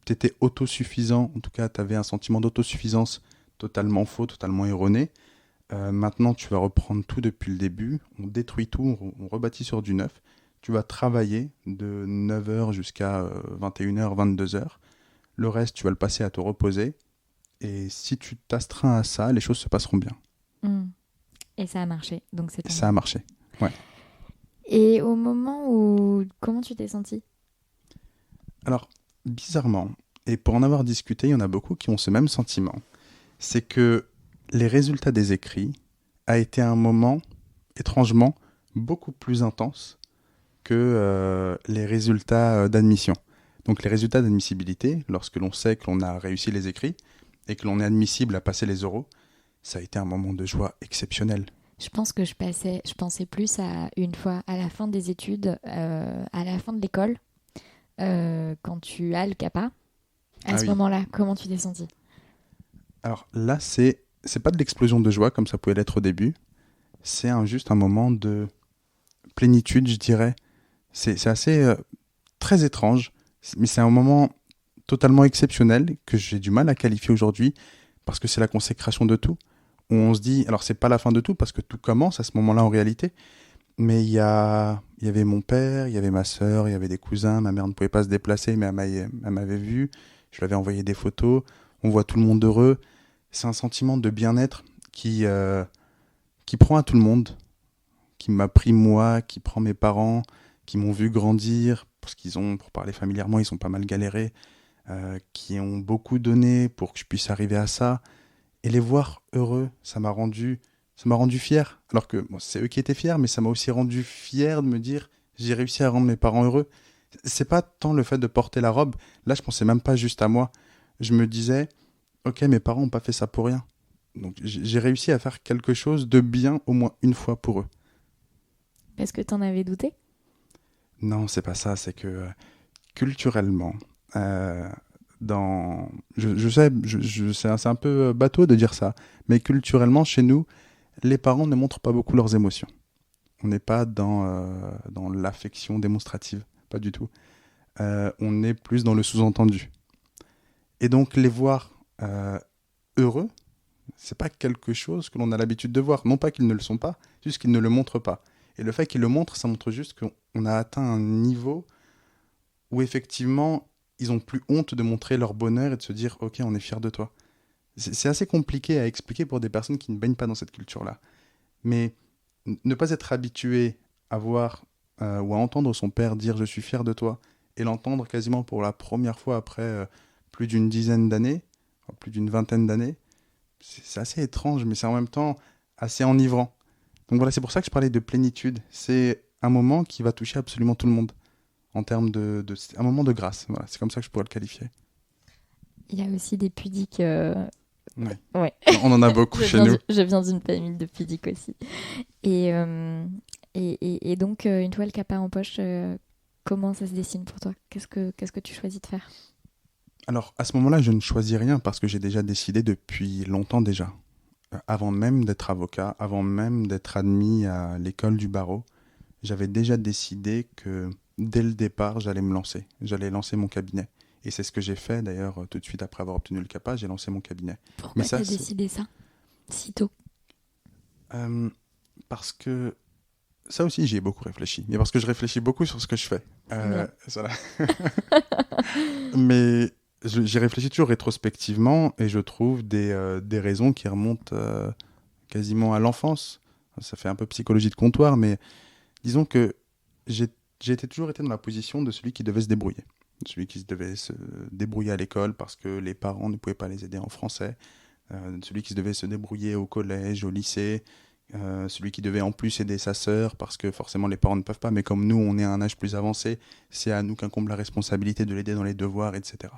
Speaker 3: t'étais autosuffisant, en tout cas t'avais un sentiment d'autosuffisance totalement faux, totalement erroné. Maintenant tu vas reprendre tout depuis le début, on détruit tout, on rebâtit sur du neuf. Tu vas travailler de 9h jusqu'à 21h, 22h. Le reste, tu vas le passer à te reposer. Et si tu t'astreins à ça, les choses se passeront bien. »
Speaker 2: Et ça a marché. Donc c'est
Speaker 3: ça a marché, ouais.
Speaker 2: Et au moment où... Comment tu t'es senti?
Speaker 3: Alors, bizarrement, et pour en avoir discuté, il y en a beaucoup qui ont ce même sentiment, c'est que les résultats des écrits a été un moment, étrangement, beaucoup plus intense que les résultats d'admission. Donc les résultats d'admissibilité, lorsque l'on sait que l'on a réussi les écrits et que l'on est admissible à passer les oraux, ça a été un moment de joie exceptionnel.
Speaker 2: Je pense que je pensais plus à une fois à la fin des études, à la fin de l'école, quand tu as le CAPA. À ce moment-là, comment tu t'es senti?
Speaker 3: Alors là, c'est pas de l'explosion de joie comme ça pouvait l'être au début. C'est juste un moment de plénitude, je dirais. C'est assez très étrange, mais c'est un moment totalement exceptionnel que j'ai du mal à qualifier aujourd'hui parce que c'est la consécration de tout. Où on se dit, alors c'est pas la fin de tout parce que tout commence à ce moment-là en réalité, mais il y avait mon père, il y avait ma sœur, il y avait des cousins, ma mère ne pouvait pas se déplacer mais elle m'avait vu, je lui avais envoyé des photos, on voit tout le monde heureux. C'est un sentiment de bien-être qui prend à tout le monde, qui m'a pris moi, qui prend mes parents, qui m'ont vu grandir, parce pour parler familièrement, ils ont pas mal galéré, qui ont beaucoup donné pour que je puisse arriver à ça. Et les voir heureux, ça m'a rendu fier. Alors que c'est eux qui étaient fiers, mais ça m'a aussi rendu fier de me dire j'ai réussi à rendre mes parents heureux. C'est pas tant le fait de porter la robe. Là, je pensais même pas juste à moi. Je me disais ok, mes parents n'ont pas fait ça pour rien. Donc j'ai réussi à faire quelque chose de bien au moins une fois pour eux.
Speaker 2: Est-ce que tu en avais douté?
Speaker 3: Non, c'est pas ça. C'est que culturellement, je sais, c'est un peu bateau de dire ça, mais culturellement, chez nous, les parents ne montrent pas beaucoup leurs émotions. On n'est pas dans l'affection démonstrative, pas du tout. On est plus dans le sous-entendu. Et donc, les voir heureux, c'est pas quelque chose que l'on a l'habitude de voir. Non pas qu'ils ne le sont pas, juste qu'ils ne le montrent pas. Et le fait qu'ils le montrent, ça montre juste qu'on a atteint un niveau où effectivement, ils ont plus honte de montrer leur bonheur et de se dire « Ok, on est fier de toi ». C'est assez compliqué à expliquer pour des personnes qui ne baignent pas dans cette culture-là. Mais ne pas être habitué à voir ou à entendre son père dire « Je suis fier de toi » et l'entendre quasiment pour la première fois après plus d'une dizaine d'années, plus d'une vingtaine d'années, c'est assez étrange, mais c'est en même temps assez enivrant. Donc voilà, c'est pour ça que je parlais de plénitude. C'est un moment qui va toucher absolument tout le monde en termes c'est un moment de grâce. Voilà, c'est comme ça que je pourrais le qualifier.
Speaker 2: Il y a aussi des pudiques.
Speaker 3: Ouais.
Speaker 2: Ouais.
Speaker 3: On en a beaucoup chez nous.
Speaker 2: Je viens d'une famille de pudiques aussi. Et donc, une toile capa en poche, comment ça se dessine pour toi? Qu'est-ce que tu choisis de faire?
Speaker 3: Alors, à ce moment-là, je ne choisis rien parce que j'ai déjà décidé depuis longtemps déjà. Avant même d'être avocat, avant même d'être admis à l'école du barreau, j'avais déjà décidé que dès le départ, j'allais me lancer. J'allais lancer mon cabinet. Et c'est ce que j'ai fait d'ailleurs tout de suite après avoir obtenu le CAPA, j'ai lancé mon cabinet.
Speaker 2: Pourquoi tu as décidé ça si tôt?
Speaker 3: Parce que ça aussi, j'y ai beaucoup réfléchi. Mais parce que je réfléchis beaucoup sur ce que je fais. Voilà. Mais j'y réfléchis toujours rétrospectivement et je trouve des raisons qui remontent quasiment à l'enfance. Ça fait un peu psychologie de comptoir, mais disons que j'ai toujours été dans la position de celui qui devait se débrouiller. Celui qui devait se débrouiller à l'école parce que les parents ne pouvaient pas les aider en français. Celui qui devait se débrouiller au collège, au lycée. Celui qui devait en plus aider sa sœur parce que forcément les parents ne peuvent pas, mais comme nous on est à un âge plus avancé, c'est à nous qu'incombe la responsabilité de l'aider dans les devoirs, etc.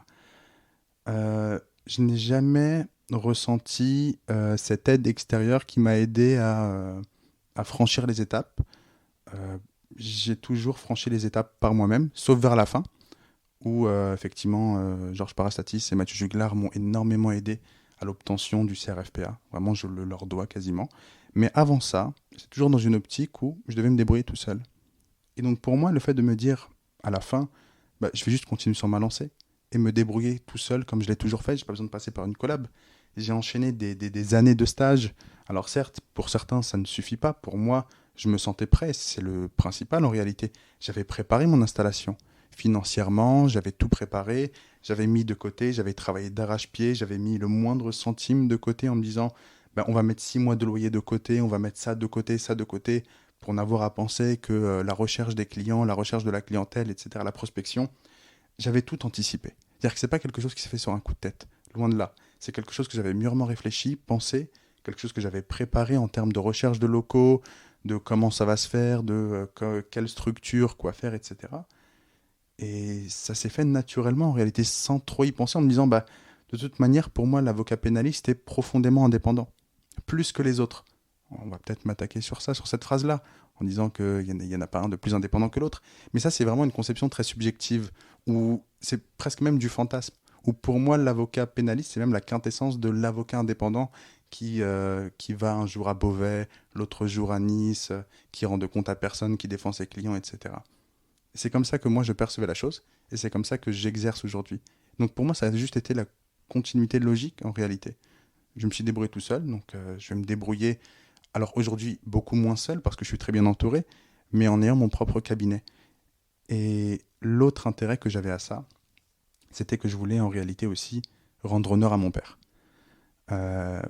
Speaker 3: Je n'ai jamais ressenti cette aide extérieure qui m'a aidé à franchir les étapes. J'ai toujours franchi les étapes par moi-même, sauf vers la fin, où effectivement Georges Parastatis et Mathieu Juglar m'ont énormément aidé à l'obtention du CRFPA. Vraiment, je le leur dois quasiment. Mais avant ça, c'est toujours dans une optique où je devais me débrouiller tout seul. Et donc pour moi, le fait de me dire à la fin, je vais juste continuer sur ma lancée et me débrouiller tout seul comme je l'ai toujours fait, j'ai pas besoin de passer par une collab. J'ai enchaîné des années de stage. Alors certes, pour certains, ça ne suffit pas. Pour moi, je me sentais prêt, c'est le principal en réalité. J'avais préparé mon installation. Financièrement, j'avais tout préparé, j'avais mis de côté, j'avais travaillé d'arrache-pied, j'avais mis le moindre centime de côté en me disant on va mettre 6 mois de loyer de côté, on va mettre ça de côté, pour n'avoir à penser que la recherche des clients, la recherche de la clientèle, etc., la prospection, j'avais tout anticipé. C'est-à-dire que ce n'est pas quelque chose qui s'est fait sur un coup de tête, loin de là. C'est quelque chose que j'avais mûrement réfléchi, pensé, quelque chose que j'avais préparé en termes de recherche de locaux, de comment ça va se faire, de quelle structure, quoi faire, etc. Et ça s'est fait naturellement, en réalité, sans trop y penser, en me disant, de toute manière, pour moi, l'avocat pénaliste est profondément indépendant, plus que les autres. On va peut-être m'attaquer sur ça, sur cette phrase-là, en disant qu'il n'y en a pas un de plus indépendant que l'autre. Mais ça, c'est vraiment une conception très subjective, où c'est presque même du fantasme, où pour moi, l'avocat pénaliste, c'est même la quintessence de l'avocat indépendant qui va un jour à Beauvais, l'autre jour à Nice, qui rend de compte à personne, qui défend ses clients, etc. C'est comme ça que moi, je percevais la chose, et c'est comme ça que j'exerce aujourd'hui. Donc pour moi, ça a juste été la continuité logique, en réalité. Je me suis débrouillé tout seul, donc je vais me débrouiller, alors aujourd'hui, beaucoup moins seul, parce que je suis très bien entouré, mais en ayant mon propre cabinet. Et l'autre intérêt que j'avais à ça, c'était que je voulais en réalité aussi rendre honneur à mon père.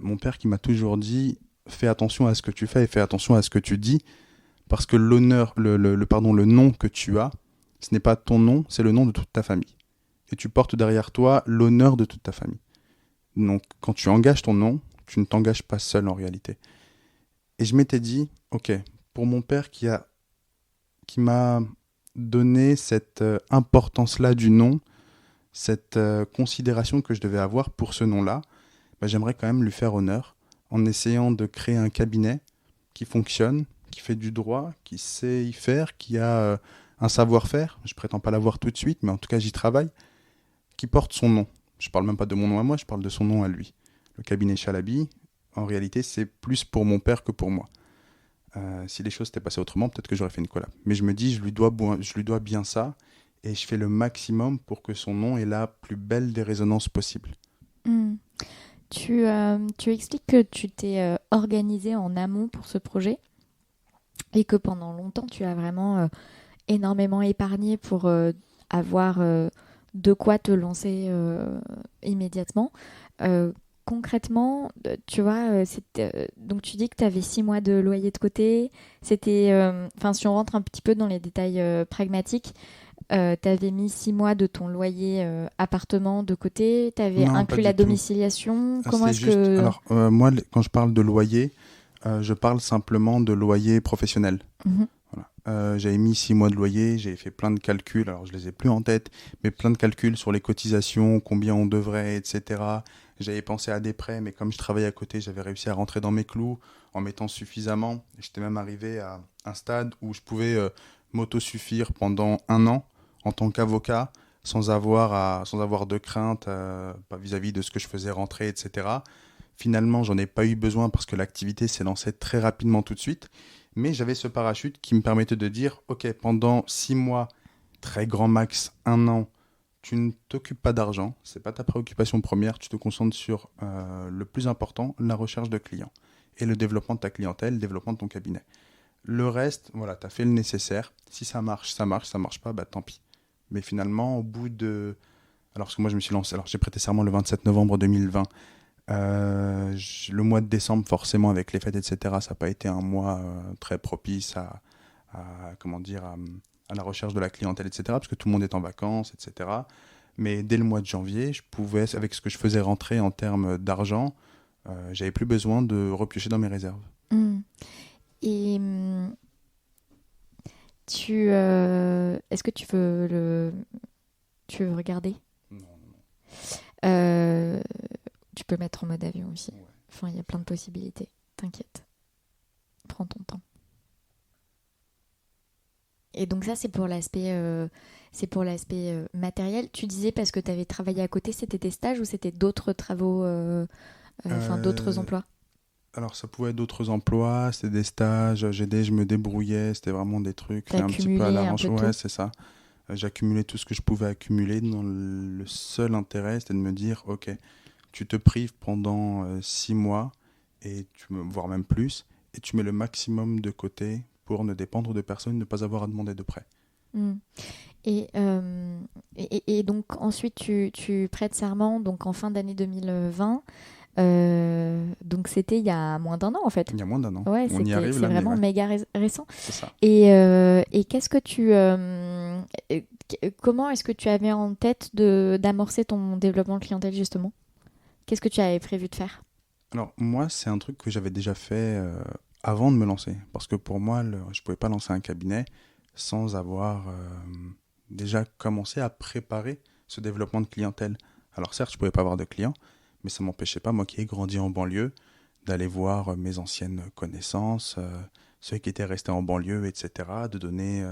Speaker 3: Mon père qui m'a toujours dit « Fais attention à ce que tu fais et fais attention à ce que tu dis », parce que le nom que tu as, ce n'est pas ton nom, c'est le nom de toute ta famille. Et tu portes derrière toi l'honneur de toute ta famille. Donc, quand tu engages ton nom, tu ne t'engages pas seul en réalité. Et je m'étais dit, ok, pour mon père qui m'a donné cette importance-là du nom, cette considération que je devais avoir pour ce nom-là, j'aimerais quand même lui faire honneur en essayant de créer un cabinet qui fonctionne, qui fait du droit, qui sait y faire, qui a un savoir-faire. Je ne prétends pas l'avoir tout de suite, mais en tout cas, j'y travaille, qui porte son nom. Je ne parle même pas de mon nom à moi, je parle de son nom à lui. Le cabinet Chalabi, en réalité, c'est plus pour mon père que pour moi. Si les choses s'étaient passées autrement, peut-être que j'aurais fait une collab. Mais je me dis, je lui dois bien ça, et je fais le maximum pour que son nom ait la plus belle des résonances possibles.
Speaker 2: Tu expliques que tu t'es organisé en amont pour ce projet et que pendant longtemps, tu as vraiment énormément épargné pour avoir de quoi te lancer immédiatement. Euh, Concrètement, tu vois, donc tu dis que tu avais 6 mois de loyer de côté. C'était, enfin, si on rentre un petit peu dans les détails pragmatiques, tu avais mis 6 mois de ton loyer appartement de côté. Tu avais
Speaker 3: Non, pas
Speaker 2: inclus la
Speaker 3: du tout.
Speaker 2: domiciliation. Comment
Speaker 3: C'est
Speaker 2: est-ce
Speaker 3: juste.
Speaker 2: que...
Speaker 3: Alors, moi, quand je parle de loyer, je parle simplement de loyer professionnel.
Speaker 2: Mhm.
Speaker 3: Voilà. J'avais mis 6 mois de loyer, j'avais fait plein de calculs, alors je les ai plus en tête, mais plein de calculs sur les cotisations, combien on devrait, etc. J'avais pensé à des prêts, mais comme je travaillais à côté, j'avais réussi à rentrer dans mes clous en mettant suffisamment. J'étais même arrivé à un stade où je pouvais m'autosuffire pendant 1 an en tant qu'avocat, sans avoir de crainte pas vis-à-vis de ce que je faisais rentrer, etc. Finalement, j'en ai pas eu besoin parce que l'activité s'est lancée très rapidement tout de suite. Mais j'avais ce parachute qui me permettait de dire, OK, pendant 6 mois, très grand max, 1 an, tu ne t'occupes pas d'argent, c'est pas ta préoccupation première, tu te concentres sur le plus important, la recherche de clients et le développement de ta clientèle, le développement de ton cabinet. Le reste, voilà, tu as fait le nécessaire. Si ça marche, ça marche pas, bah tant pis. Mais finalement, au bout de... Alors, parce que moi, je me suis lancé, alors j'ai prêté serment le 27 novembre 2020. Le mois de décembre, forcément, avec les fêtes, etc., ça n'a pas été un mois très propice comment dire, à la recherche de la clientèle, etc., parce que tout le monde est en vacances, etc. Mais dès le mois de janvier, je pouvais, avec ce que je faisais rentrer en termes d'argent, j'avais plus besoin de repiocher dans mes réserves.
Speaker 2: Mm. Et est-ce que tu veux regarder?
Speaker 3: Non, non,
Speaker 2: Euh, Tu peux le mettre en mode avion aussi.
Speaker 3: non. Ouais.
Speaker 2: Enfin, il y a plein de possibilités. T'inquiète. Prends ton temps. Et donc ça, c'est pour l'aspect matériel. Tu disais parce que tu avais travaillé à côté, c'était tes stages ou c'était d'autres travaux, enfin d'autres
Speaker 3: Euh,
Speaker 2: emplois?
Speaker 3: alors, ça pouvait être d'autres emplois, c'était des stages, je me débrouillais, c'était vraiment des trucs
Speaker 2: T'as
Speaker 3: un petit peu à
Speaker 2: cumulé un
Speaker 3: l'arrache.
Speaker 2: peu
Speaker 3: Ouais,
Speaker 2: tout?
Speaker 3: c'est ça. J'accumulais tout ce que je pouvais accumuler dans le seul intérêt, c'était de me dire, ok, tu te prives pendant 6 mois, voire même plus, et tu mets le maximum de côté pour ne dépendre de personne, ne pas avoir à demander de prêt.
Speaker 2: Hmm. Et donc ensuite tu prêtes serment donc en fin d'année 2020. Donc c'était il y a moins d'un an en fait.
Speaker 3: Il y a moins d'un an.
Speaker 2: Ouais,
Speaker 3: On y arrive
Speaker 2: c'est
Speaker 3: là, mais
Speaker 2: vraiment
Speaker 3: ouais,
Speaker 2: méga récent.
Speaker 3: c'est ça.
Speaker 2: Et qu'est-ce que comment est-ce que tu avais en tête d'amorcer ton développement de clientèle justement? Qu'est-ce que tu avais prévu de faire?
Speaker 3: Alors, moi, c'est un truc que j'avais déjà fait avant de me lancer. Parce que pour moi, je ne pouvais pas lancer un cabinet sans avoir déjà commencé à préparer ce développement de clientèle. Alors, certes, je ne pouvais pas avoir de clients, mais ça ne m'empêchait pas, moi qui ai grandi en banlieue, d'aller voir mes anciennes connaissances, ceux qui étaient restés en banlieue, etc., de donner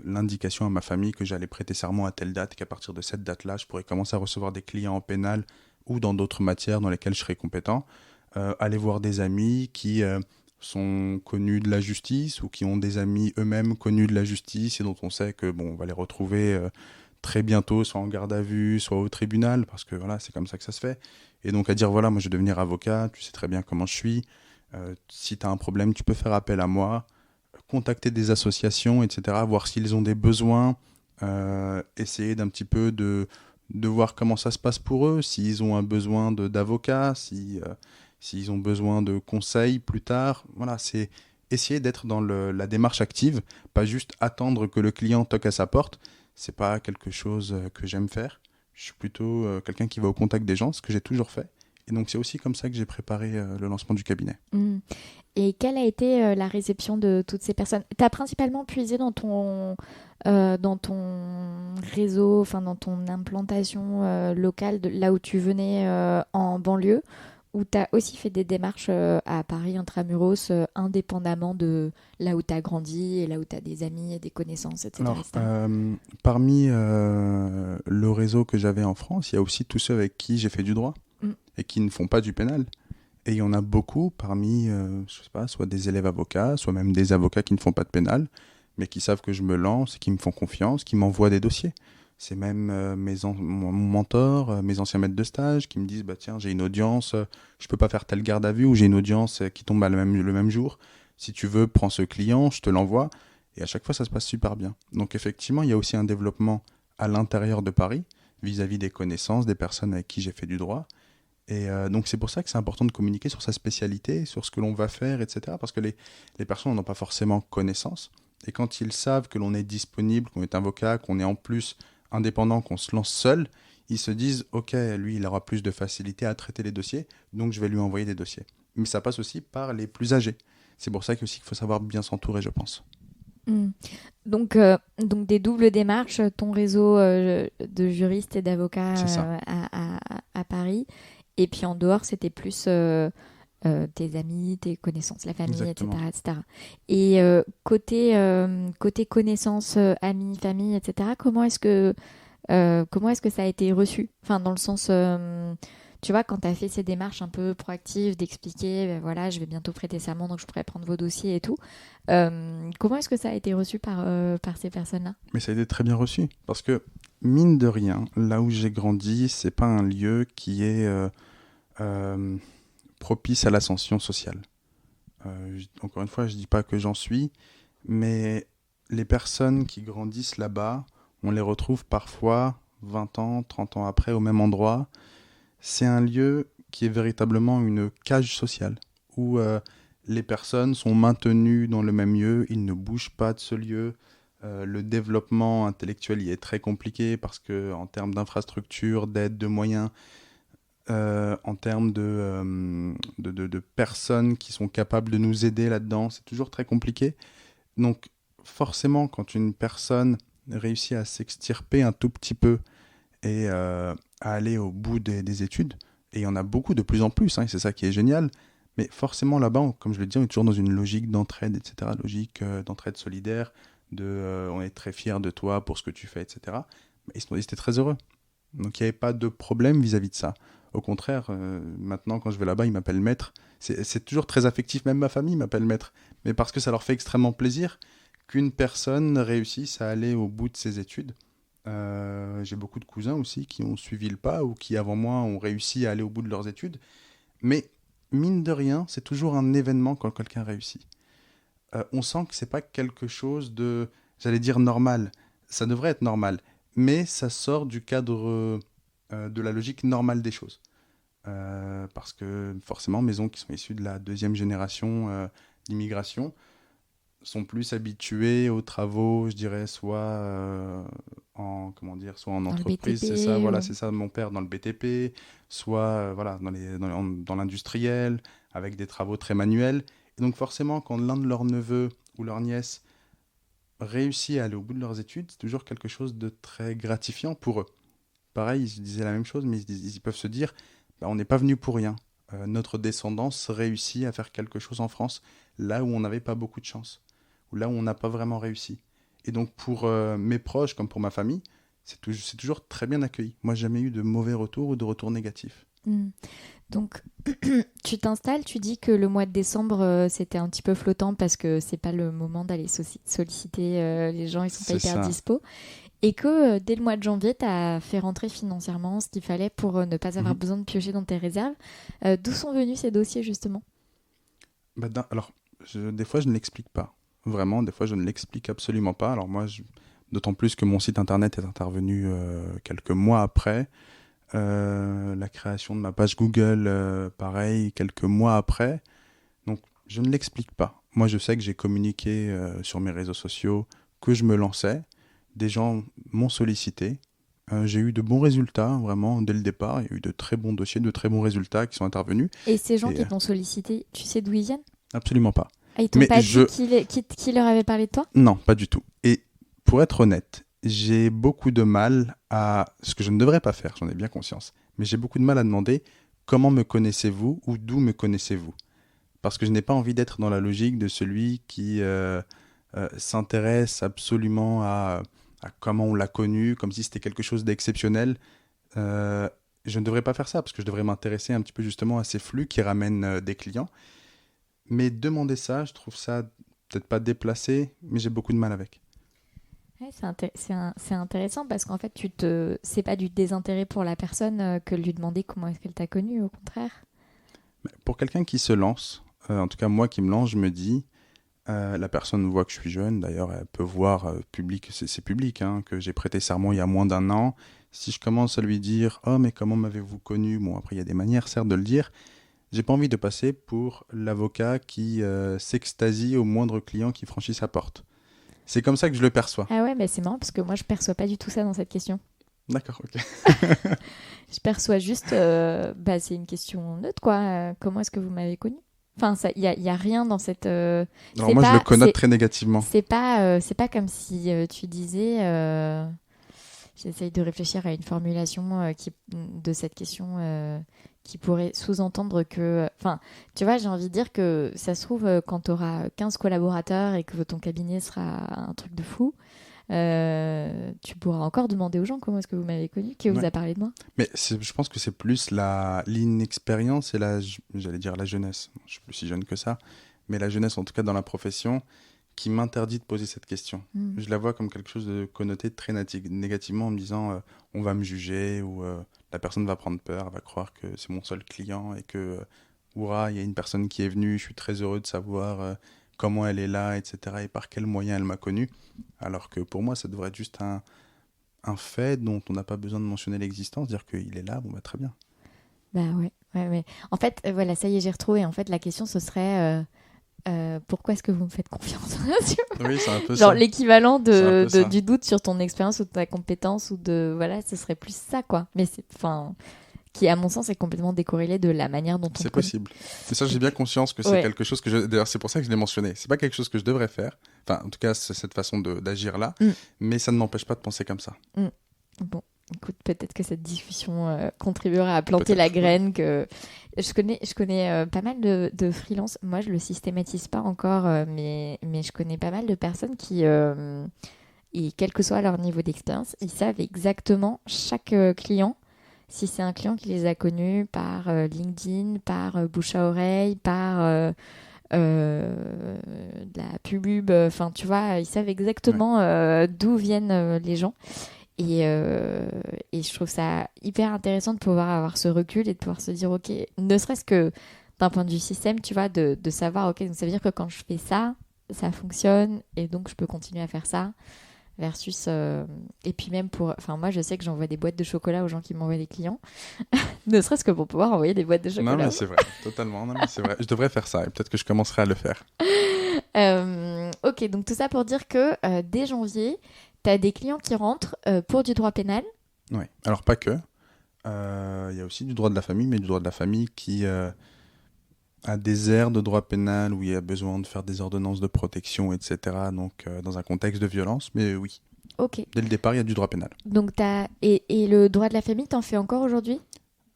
Speaker 3: l'indication à ma famille que j'allais prêter serment à telle date, qu'à partir de cette date-là, je pourrais commencer à recevoir des clients en pénal ou dans d'autres matières dans lesquelles je serais compétent. Aller voir des amis qui sont connus de la justice ou qui ont des amis eux-mêmes connus de la justice et dont on sait que bon, on va les retrouver très bientôt, soit en garde à vue, soit au tribunal, parce que voilà, c'est comme ça que ça se fait. Et donc à dire, voilà, moi je vais devenir avocat, tu sais très bien comment je suis, si tu as un problème, tu peux faire appel à moi, contacter des associations, etc., voir s'ils ont des besoins, essayer d'un petit peu de voir comment ça se passe pour eux, s'ils ont un besoin d'avocat, s'ils ont besoin de conseils plus tard. Voilà, c'est essayer d'être dans la démarche active, pas juste attendre que le client toque à sa porte. C'est pas quelque chose que j'aime faire. Je suis plutôt quelqu'un qui va au contact des gens, ce que j'ai toujours fait. Et donc c'est aussi comme ça que j'ai préparé le lancement du cabinet.
Speaker 2: Hmm. Et quelle a été la réception de toutes ces personnes? Tu as principalement puisé dans ton réseau, enfin dans ton implantation locale, là où tu venais en banlieue, ou tu as aussi fait des démarches à Paris, intramuros, indépendamment de là où tu as grandi et là où tu as des amis et des connaissances, etc.
Speaker 3: Alors,
Speaker 2: etc.
Speaker 3: parmi le réseau que j'avais en France, il y a aussi tous ceux avec qui j'ai fait du droit
Speaker 2: Mm.
Speaker 3: et qui ne font pas du pénal. Et il y en a beaucoup parmi, je sais pas, soit des élèves avocats, soit même des avocats qui ne font pas de pénal, mais qui savent que je me lance, qui me font confiance, qui m'envoient des dossiers. C'est même mon mentor, mes anciens maîtres de stage qui me disent bah tiens, j'ai une audience, je peux pas faire telle garde à vue ou j'ai une audience qui tombe le même jour. Si tu veux, prends ce client, je te l'envoie. Et à chaque fois, ça se passe super bien. Donc effectivement, il y a aussi un développement à l'intérieur de Paris vis-à-vis des connaissances, des personnes avec qui j'ai fait du droit. Et donc c'est pour ça que c'est important de communiquer sur sa spécialité, sur ce que l'on va faire, etc. Parce que les personnes n'ont pas forcément connaissance. Et quand ils savent que l'on est disponible, qu'on est avocat, qu'on est en plus indépendant, qu'on se lance seul, ils se disent ok, lui il aura plus de facilité à traiter les dossiers, donc je vais lui envoyer des dossiers. Mais ça passe aussi par les plus âgés. C'est pour ça aussi qu'il faut savoir bien s'entourer, je pense.
Speaker 2: Mm. Donc des doubles démarches, ton réseau de juristes et d'avocats
Speaker 3: C'est ça.
Speaker 2: à Paris, et puis en dehors, c'était plus tes amis, tes connaissances, la famille,
Speaker 3: Exactement.
Speaker 2: etc. etc. Et côté connaissances, amis, famille, etc., comment est-ce que ça a été reçu? Enfin, dans le sens, tu vois, quand tu as fait ces démarches un peu proactives d'expliquer, ben voilà, je vais bientôt prêter serment, donc je pourrais prendre vos dossiers et tout. Comment est-ce que ça a été reçu par ces personnes-là?
Speaker 3: Mais ça a été très bien reçu. Parce que, mine de rien, là où j'ai grandi, c'est pas un lieu qui est euh, propice à l'ascension sociale. Encore une fois, je dis pas que j'en suis, mais les personnes qui grandissent là-bas, on les retrouve parfois 20 ans, 30 ans après au même endroit. C'est un lieu qui est véritablement une cage sociale, où les personnes sont maintenues dans le même lieu, ils ne bougent pas de ce lieu. Le développement intellectuel y est très compliqué parce que en termes d'infrastructures, d'aide, de moyens, en termes de personnes qui sont capables de nous aider là-dedans, c'est toujours très compliqué. Donc forcément, quand une personne réussit à s'extirper un tout petit peu et à aller au bout des études, et il y en a beaucoup de plus en plus, hein, et c'est ça qui est génial, mais forcément là-bas, comme je le dis, on est toujours dans une logique d'entraide, etc., logique d'entraide solidaire, on est très fiers de toi pour ce que tu fais, etc. Mais ils étaient très heureux. Donc il n'y avait pas de problème vis-à-vis de ça. Au contraire, maintenant quand je vais là-bas, ils m'appellent maître. C'est toujours très affectif, même ma famille m'appelle maître. Mais parce que ça leur fait extrêmement plaisir qu'une personne réussisse à aller au bout de ses études. J'ai beaucoup de cousins aussi qui ont suivi le pas ou qui avant moi ont réussi à aller au bout de leurs études. Mais mine de rien, c'est toujours un événement quand quelqu'un réussit. On sent que c'est pas quelque chose de, j'allais dire normal. Ça devrait être normal, mais ça sort du cadre de la logique normale des choses. Parce que forcément, mes oncles qui sont issus de la deuxième génération d'immigration sont plus habitués aux travaux, je dirais, soit en
Speaker 2: Dans le
Speaker 3: entreprise, c'est ça,
Speaker 2: BTP
Speaker 3: voilà,
Speaker 2: ou...
Speaker 3: c'est ça, mon père dans le BTP, soit voilà, dans l'industriel, avec des travaux très manuels. Et donc forcément, quand l'un de leurs neveux ou leurs nièces réussit à aller au bout de leurs études, c'est toujours quelque chose de très gratifiant pour eux. Pareil, ils se disaient la même chose, mais ils peuvent se dire, bah, on n'est pas venu pour rien. Notre descendance réussit à faire quelque chose en France, là où on n'avait pas beaucoup de chance, ou là où on n'a pas vraiment réussi. Et donc pour mes proches comme pour ma famille, c'est toujours très bien accueilli. Moi, j'ai jamais eu de mauvais retours ou de retours négatifs.
Speaker 2: Mm. Donc, tu t'installes, tu dis que le mois de décembre, c'était un petit peu flottant parce que c'est pas le moment d'aller solliciter les gens, ils sont pas
Speaker 3: C'est
Speaker 2: hyper
Speaker 3: ça.
Speaker 2: dispo. Et que dès le mois de janvier, tu as fait rentrer financièrement ce qu'il fallait pour ne pas avoir
Speaker 3: Mhm.
Speaker 2: besoin de piocher dans tes réserves. D'où sont venus ces dossiers, justement?
Speaker 3: Alors, des fois, je ne l'explique pas. Vraiment, des fois, je ne l'explique absolument pas. Alors moi, d'autant plus que mon site internet est intervenu quelques mois après. La création de ma page Google, pareil, quelques mois après. Donc, je ne l'explique pas. Moi, je sais que j'ai communiqué sur mes réseaux sociaux, que je me lançais. Des gens m'ont sollicité. J'ai eu de bons résultats, vraiment, dès le départ. Il y a eu de très bons dossiers, de très bons résultats qui sont intervenus.
Speaker 2: Et ces gens
Speaker 3: Et
Speaker 2: qui t'ont sollicité, tu sais d'où ils viennent?
Speaker 3: absolument pas.
Speaker 2: Ah, ils t'ont
Speaker 3: Mais
Speaker 2: pas dit qui leur avait parlé de toi?
Speaker 3: Non, pas du tout. Et pour être honnête, j'ai beaucoup de mal à... Ce que je ne devrais pas faire, j'en ai bien conscience. Mais j'ai beaucoup de mal à demander comment me connaissez-vous ou d'où me connaissez-vous. Parce que je n'ai pas envie d'être dans la logique de celui qui s'intéresse absolument à comment on l'a connu, comme si c'était quelque chose d'exceptionnel. Je ne devrais pas faire ça, parce que je devrais m'intéresser un petit peu justement à ces flux qui ramènent des clients. Mais demander ça, je trouve ça peut-être pas déplacé, mais j'ai beaucoup de mal avec.
Speaker 2: Ouais, c'est intéressant parce qu'en fait, c'est pas du désintérêt pour la personne que de lui demander comment est-ce qu'elle t'a connu, au contraire.
Speaker 3: Mais pour quelqu'un qui se lance, en tout cas moi qui me lance, je me dis, la personne voit que je suis jeune, d'ailleurs elle peut voir public, c'est public, hein, que j'ai prêté serment il y a moins d'un an. Si je commence à lui dire «Oh mais comment m'avez-vous connu?» Bon après il y a des manières certes de le dire, j'ai pas envie de passer pour l'avocat qui s'extasie au moindre client qui franchit sa porte. C'est comme ça que je le perçois.
Speaker 2: Ah ouais, mais c'est marrant parce que moi, je perçois pas du tout ça dans cette question.
Speaker 3: D'accord, ok.
Speaker 2: Je perçois juste, c'est une question neutre, quoi. Comment est-ce que vous m'avez connu? Enfin, y a rien dans cette.
Speaker 3: Alors moi je le connote très négativement.
Speaker 2: C'est pas comme si tu disais. J'essaye de réfléchir à une formulation de cette question qui pourrait sous-entendre que... Enfin, tu vois, j'ai envie de dire que ça se trouve, quand tu auras 15 collaborateurs et que ton cabinet sera un truc de fou, tu pourras encore demander aux gens comment est-ce que vous m'avez connu, qui vous
Speaker 3: Ouais.
Speaker 2: a parlé de moi.
Speaker 3: Mais je pense que c'est plus l'inexpérience et j'allais dire la jeunesse. Bon, je suis plus si jeune que ça, mais la jeunesse, en tout cas dans la profession, qui m'interdit de poser cette question.
Speaker 2: Mm.
Speaker 3: Je la vois comme quelque chose de connoté très négativement en me disant on va me juger ou la personne va prendre peur, elle va croire que c'est mon seul client et que ouah, il y a une personne qui est venue, je suis très heureux de savoir comment elle est là, etc. et par quels moyens elle m'a connu. Alors que pour moi, ça devrait être juste un fait dont on n'a pas besoin de mentionner l'existence, dire qu'il est là, bon bah très bien.
Speaker 2: Bah ouais, ouais. En fait, voilà, ça y est, j'ai retrouvé. En fait, la question, ce serait pourquoi est-ce que vous me faites confiance? Tu vois,
Speaker 3: Oui, c'est un peu
Speaker 2: genre
Speaker 3: ça.
Speaker 2: l'équivalent
Speaker 3: C'est un peu ça.
Speaker 2: du doute sur ton expérience ou ta compétence ou de... Voilà, ce serait plus ça, quoi. Mais c'est... Enfin... Qui, à mon sens, est complètement décorrélé de la manière dont on
Speaker 3: C'est
Speaker 2: te connaît.
Speaker 3: possible. Mais ça, j'ai bien conscience que c'est
Speaker 2: Ouais.
Speaker 3: quelque chose que je... D'ailleurs, c'est pour ça que je l'ai mentionné. C'est pas quelque chose que je devrais faire. Enfin, en tout cas, c'est cette façon d'agir là.
Speaker 2: Mm.
Speaker 3: Mais ça ne m'empêche pas de penser comme ça.
Speaker 2: Bon, écoute, peut-être que cette discussion contribuera à planter
Speaker 3: Peut-être,
Speaker 2: la
Speaker 3: ouais.
Speaker 2: graine que... Je connais pas mal de freelance. Moi, je le systématise pas encore, mais je connais pas mal de personnes qui... et quel que soit leur niveau d'expérience, ils savent exactement chaque client. Si c'est un client qui les a connus par LinkedIn, par bouche à oreille, par de la pub, enfin tu vois, ils savent exactement d'où viennent les gens. Et je trouve ça hyper intéressant de pouvoir avoir ce recul et de pouvoir se dire, ok, ne serait-ce que d'un point de vue système, tu vois, de savoir, ok, donc ça veut dire que quand je fais ça, ça fonctionne et donc je peux continuer à faire ça. Versus et puis même pour, enfin moi je sais que j'envoie des boîtes de chocolat aux gens qui m'envoient des clients, ne serait-ce que pour pouvoir envoyer des boîtes de
Speaker 3: Non,
Speaker 2: chocolat.
Speaker 3: mais c'est vrai. Totalement. Non, mais c'est vrai. Je devrais faire ça. Et peut-être que je commencerai à le faire.
Speaker 2: Ok, donc tout ça pour dire que dès janvier, tu as des clients qui rentrent pour du droit pénal.
Speaker 3: Oui. Alors, pas que. Il y a aussi du droit de la famille, mais du droit de la famille qui a des aires de droit pénal où il y a besoin de faire des ordonnances de protection, etc. Donc, dans un contexte de violence. Mais oui,
Speaker 2: Ok,
Speaker 3: dès le départ, il y a du droit pénal.
Speaker 2: donc et le droit de la famille, t'en fais encore aujourd'hui?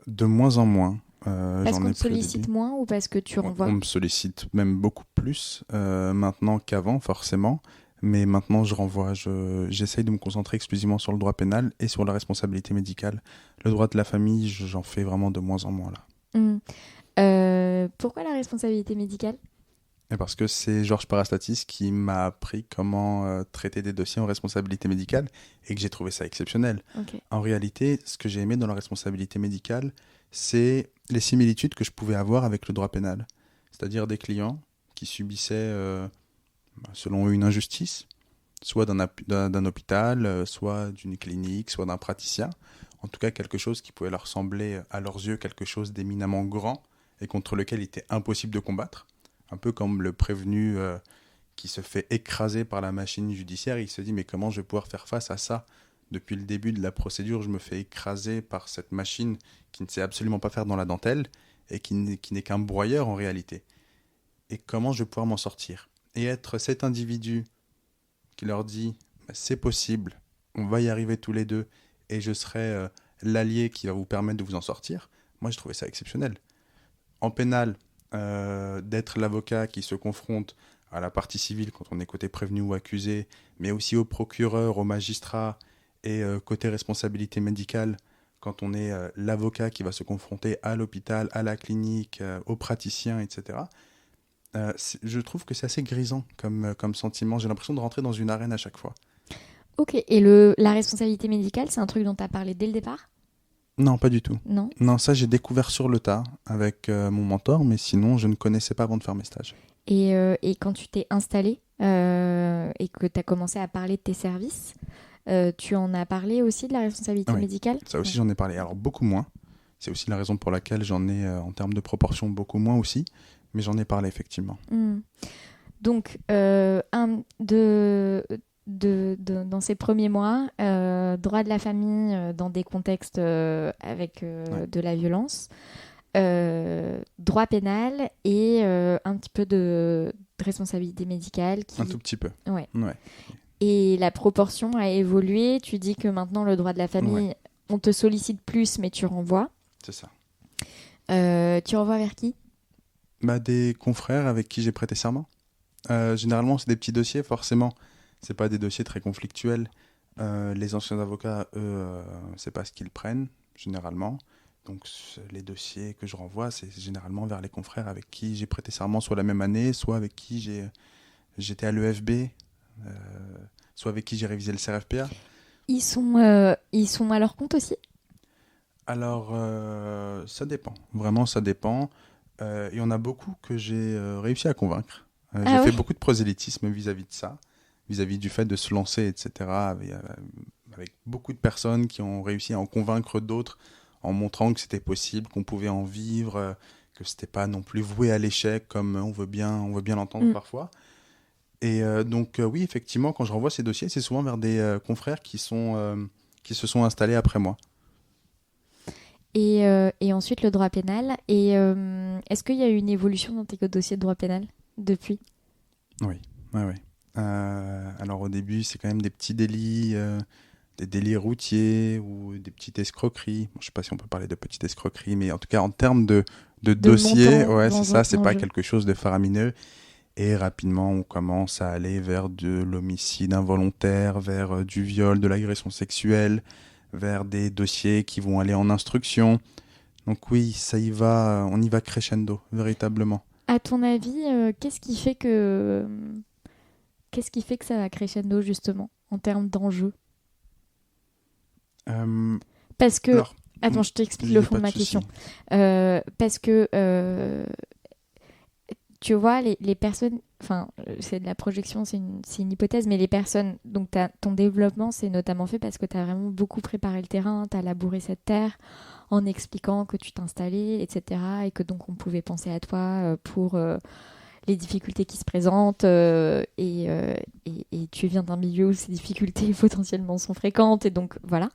Speaker 3: De moins en moins.
Speaker 2: Parce
Speaker 3: J'en
Speaker 2: qu'on
Speaker 3: ai
Speaker 2: te
Speaker 3: pris au
Speaker 2: sollicite
Speaker 3: début.
Speaker 2: moins ou parce que tu renvoies?
Speaker 3: On me sollicite même beaucoup plus maintenant qu'avant, forcément. Mais maintenant, je renvoie. J'essaye de me concentrer exclusivement sur le droit pénal et sur la responsabilité médicale. Le droit de la famille, j'en fais vraiment de moins en moins là.
Speaker 2: Pourquoi la responsabilité médicale?
Speaker 3: Et parce que c'est Georges Parastatis qui m'a appris comment traiter des dossiers en responsabilité médicale et que j'ai trouvé ça exceptionnel.
Speaker 2: Ok.
Speaker 3: En réalité, ce que j'ai aimé dans la responsabilité médicale, c'est les similitudes que je pouvais avoir avec le droit pénal. C'est-à-dire des clients qui subissaient, selon eux, une injustice, soit d'un hôpital, soit d'une clinique, soit d'un praticien. En tout cas, quelque chose qui pouvait leur sembler, à leurs yeux, quelque chose d'éminemment grand et contre lequel il était impossible de combattre. Un peu comme le prévenu qui se fait écraser par la machine judiciaire. Il se dit, mais comment je vais pouvoir faire face à ça? Depuis le début de la procédure, je me fais écraser par cette machine qui ne sait absolument pas faire dans la dentelle et qui n'est qu'un broyeur en réalité. Et comment je vais pouvoir m'en sortir? Et être cet individu qui leur dit bah, c'est possible, on va y arriver tous les deux et je serai l'allié qui va vous permettre de vous en sortir, moi je trouvais ça exceptionnel. En pénal, d'être l'avocat qui se confronte à la partie civile quand on est côté prévenu ou accusé, mais aussi au procureur, au magistrat et côté responsabilité médicale, quand on est l'avocat qui va se confronter à l'hôpital, à la clinique, aux praticiens, etc. Je trouve que c'est assez grisant comme sentiment. J'ai l'impression de rentrer dans une arène à chaque fois.
Speaker 2: Ok, et la responsabilité médicale, c'est un truc dont tu as parlé dès le départ?
Speaker 3: Non, pas du tout.
Speaker 2: Non?
Speaker 3: Non, ça j'ai découvert sur le tas avec mon mentor, mais sinon je ne connaissais pas avant de faire mes stages.
Speaker 2: Et quand tu t'es installé et que tu as commencé à parler de tes services, tu en as parlé aussi de la responsabilité
Speaker 3: Oui,
Speaker 2: médicale?
Speaker 3: ça aussi
Speaker 2: Ouais.
Speaker 3: j'en ai parlé. Alors beaucoup moins. C'est aussi la raison pour laquelle j'en ai, en termes de proportion, beaucoup moins aussi. Mais j'en ai parlé effectivement.
Speaker 2: Hmm. Donc, dans ces premiers mois, droit de la famille dans des contextes avec
Speaker 3: Ouais,
Speaker 2: de la violence, droit pénal et un petit peu de responsabilité médicale
Speaker 3: un tout petit peu.
Speaker 2: Ouais.
Speaker 3: Ouais,
Speaker 2: Et la proportion a évolué. Tu dis que maintenant, le droit de la
Speaker 3: ouais,
Speaker 2: famille, on te sollicite plus, mais tu renvoies.
Speaker 3: c'est ça.
Speaker 2: Tu renvoies vers qui?
Speaker 3: Bah, des confrères avec qui j'ai prêté serment. Généralement, c'est des petits dossiers, forcément. C'est pas des dossiers très conflictuels. Les anciens avocats, eux, c'est pas ce qu'ils prennent, généralement. Donc, les dossiers que je renvoie, c'est généralement vers les confrères avec qui j'ai prêté serment, soit la même année, soit avec qui j'étais à l'EFB, euh, soit avec qui j'ai révisé le CRFPA.
Speaker 2: Ils sont à leur compte aussi?
Speaker 3: Alors, ça dépend. Vraiment, ça dépend. Il y en a beaucoup que j'ai réussi à convaincre. J'ai
Speaker 2: Ah
Speaker 3: fait
Speaker 2: ouais?
Speaker 3: beaucoup de prosélytisme vis-à-vis de ça, vis-à-vis du fait de se lancer, etc. Avec beaucoup de personnes qui ont réussi à en convaincre d'autres en montrant que c'était possible, qu'on pouvait en vivre, que c'était pas non plus voué à l'échec comme on veut bien l'entendre
Speaker 2: Mm.
Speaker 3: parfois. Et donc, oui, effectivement, quand je renvoie ces dossiers, c'est souvent vers des confrères qui se sont installés après moi.
Speaker 2: Et ensuite, le droit pénal. Et est-ce qu'il y a eu une évolution dans tes dossiers de droit pénal depuis?
Speaker 3: Oui, ouais, ouais. Alors au début, c'est quand même des petits délits, des délits routiers ou des petites escroqueries. Bon, je sais pas si on peut parler de petites escroqueries, mais en tout cas en termes de
Speaker 2: De
Speaker 3: dossiers,
Speaker 2: montant
Speaker 3: ouais, c'est
Speaker 2: dans un
Speaker 3: ça, c'est pas
Speaker 2: enjeu.
Speaker 3: quelque chose de faramineux. Et rapidement, on commence à aller vers de l'homicide involontaire, vers du viol, de l'agression sexuelle, vers des dossiers qui vont aller en instruction. Donc oui, ça y va, on y va crescendo, véritablement.
Speaker 2: À ton avis, qu'est-ce qui fait que ça va crescendo justement en termes d'enjeux?
Speaker 3: Euh,
Speaker 2: Parce que,
Speaker 3: alors,
Speaker 2: attends, je t'explique
Speaker 3: il
Speaker 2: le
Speaker 3: n'y a
Speaker 2: fond
Speaker 3: pas
Speaker 2: de
Speaker 3: de
Speaker 2: ma
Speaker 3: souci.
Speaker 2: question. Parce que tu vois, les personnes, enfin, c'est de la projection, c'est une hypothèse, mais les personnes, donc ton développement, c'est notamment fait parce que tu as vraiment beaucoup préparé le terrain, tu as labouré cette terre en expliquant que tu t'installais, etc. Et que donc on pouvait penser à toi pour les difficultés qui se présentent. Et tu viens d'un milieu où ces difficultés potentiellement sont fréquentes, et donc voilà.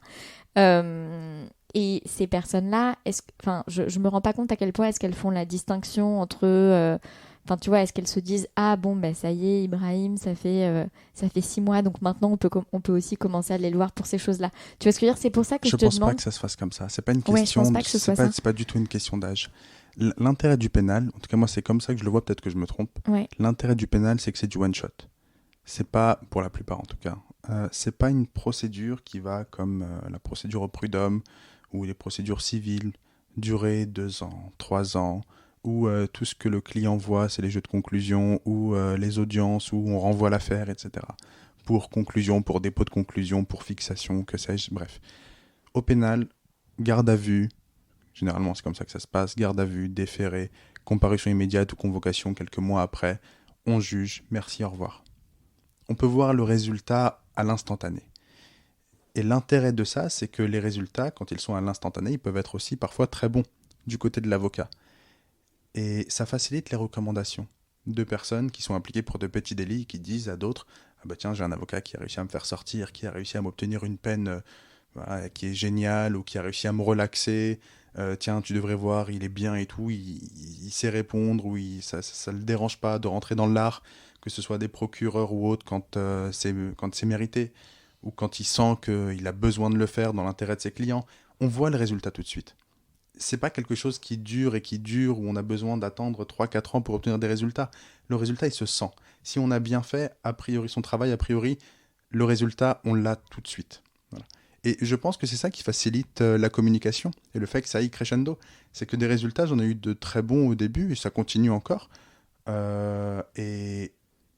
Speaker 2: Et ces personnes-là, enfin, je me rends pas compte à quel point est-ce qu'elles font la distinction entre, enfin, tu vois, est-ce qu'elles se disent, ah bon, ben ça y est, Ibrahim, ça fait 6 mois, donc maintenant on peut aussi commencer à aller le voir pour ces choses-là. Tu vois ce que je veux dire? C'est pour ça que je
Speaker 3: Je
Speaker 2: te
Speaker 3: pense pas
Speaker 2: demande.
Speaker 3: que ça se fasse comme ça. C'est pas une
Speaker 2: Ouais, je pense
Speaker 3: question,
Speaker 2: pas que ce soit ça.
Speaker 3: c'est pas du tout une question d'âge. L'intérêt du pénal, en tout cas moi c'est comme ça que je le vois, peut-être que je me trompe.
Speaker 2: Ouais.
Speaker 3: L'intérêt du pénal, c'est que c'est du one shot. C'est pas, pour la plupart en tout cas, c'est pas une procédure qui va comme la procédure au prud'homme ou les procédures civiles durer 2 ans, 3 ans, où tout ce que le client voit, c'est les jeux de conclusion ou les audiences où on renvoie l'affaire, etc. Pour conclusion, pour dépôt de conclusion, pour fixation, que sais-je, bref. Au pénal, garde à vue, généralement c'est comme ça que ça se passe, garde à vue, déféré, comparution immédiate ou convocation quelques mois après, on juge, merci, au revoir. On peut voir le résultat à l'instantané. Et l'intérêt de ça, c'est que les résultats, quand ils sont à l'instantané, ils peuvent être aussi parfois très bons du côté de l'avocat. Et ça facilite les recommandations de personnes qui sont impliquées pour de petits délits, qui disent à d'autres, ah bah tiens, j'ai un avocat qui a réussi à me faire sortir, qui a réussi à m'obtenir une peine voilà, qui est géniale, ou qui a réussi à me relaxer, tiens, tu devrais voir, il est bien et tout, il sait répondre, ou ça le dérange pas de rentrer dans l'art, que ce soit des procureurs ou autres, quand c'est mérité, ou quand il sent qu'il a besoin de le faire dans l'intérêt de ses clients, on voit le résultat tout de suite. C'est pas quelque chose qui dure et qui dure, où on a besoin d'attendre 3 4 ans pour obtenir des résultats. Le résultat, il se sent. Si on a bien fait, a priori, son travail, a priori, le résultat, on l'a tout de suite. Voilà. Et je pense que c'est ça qui facilite la communication et le fait que ça aille crescendo. C'est que des résultats, j'en ai eu de très bons au début et ça continue encore. Et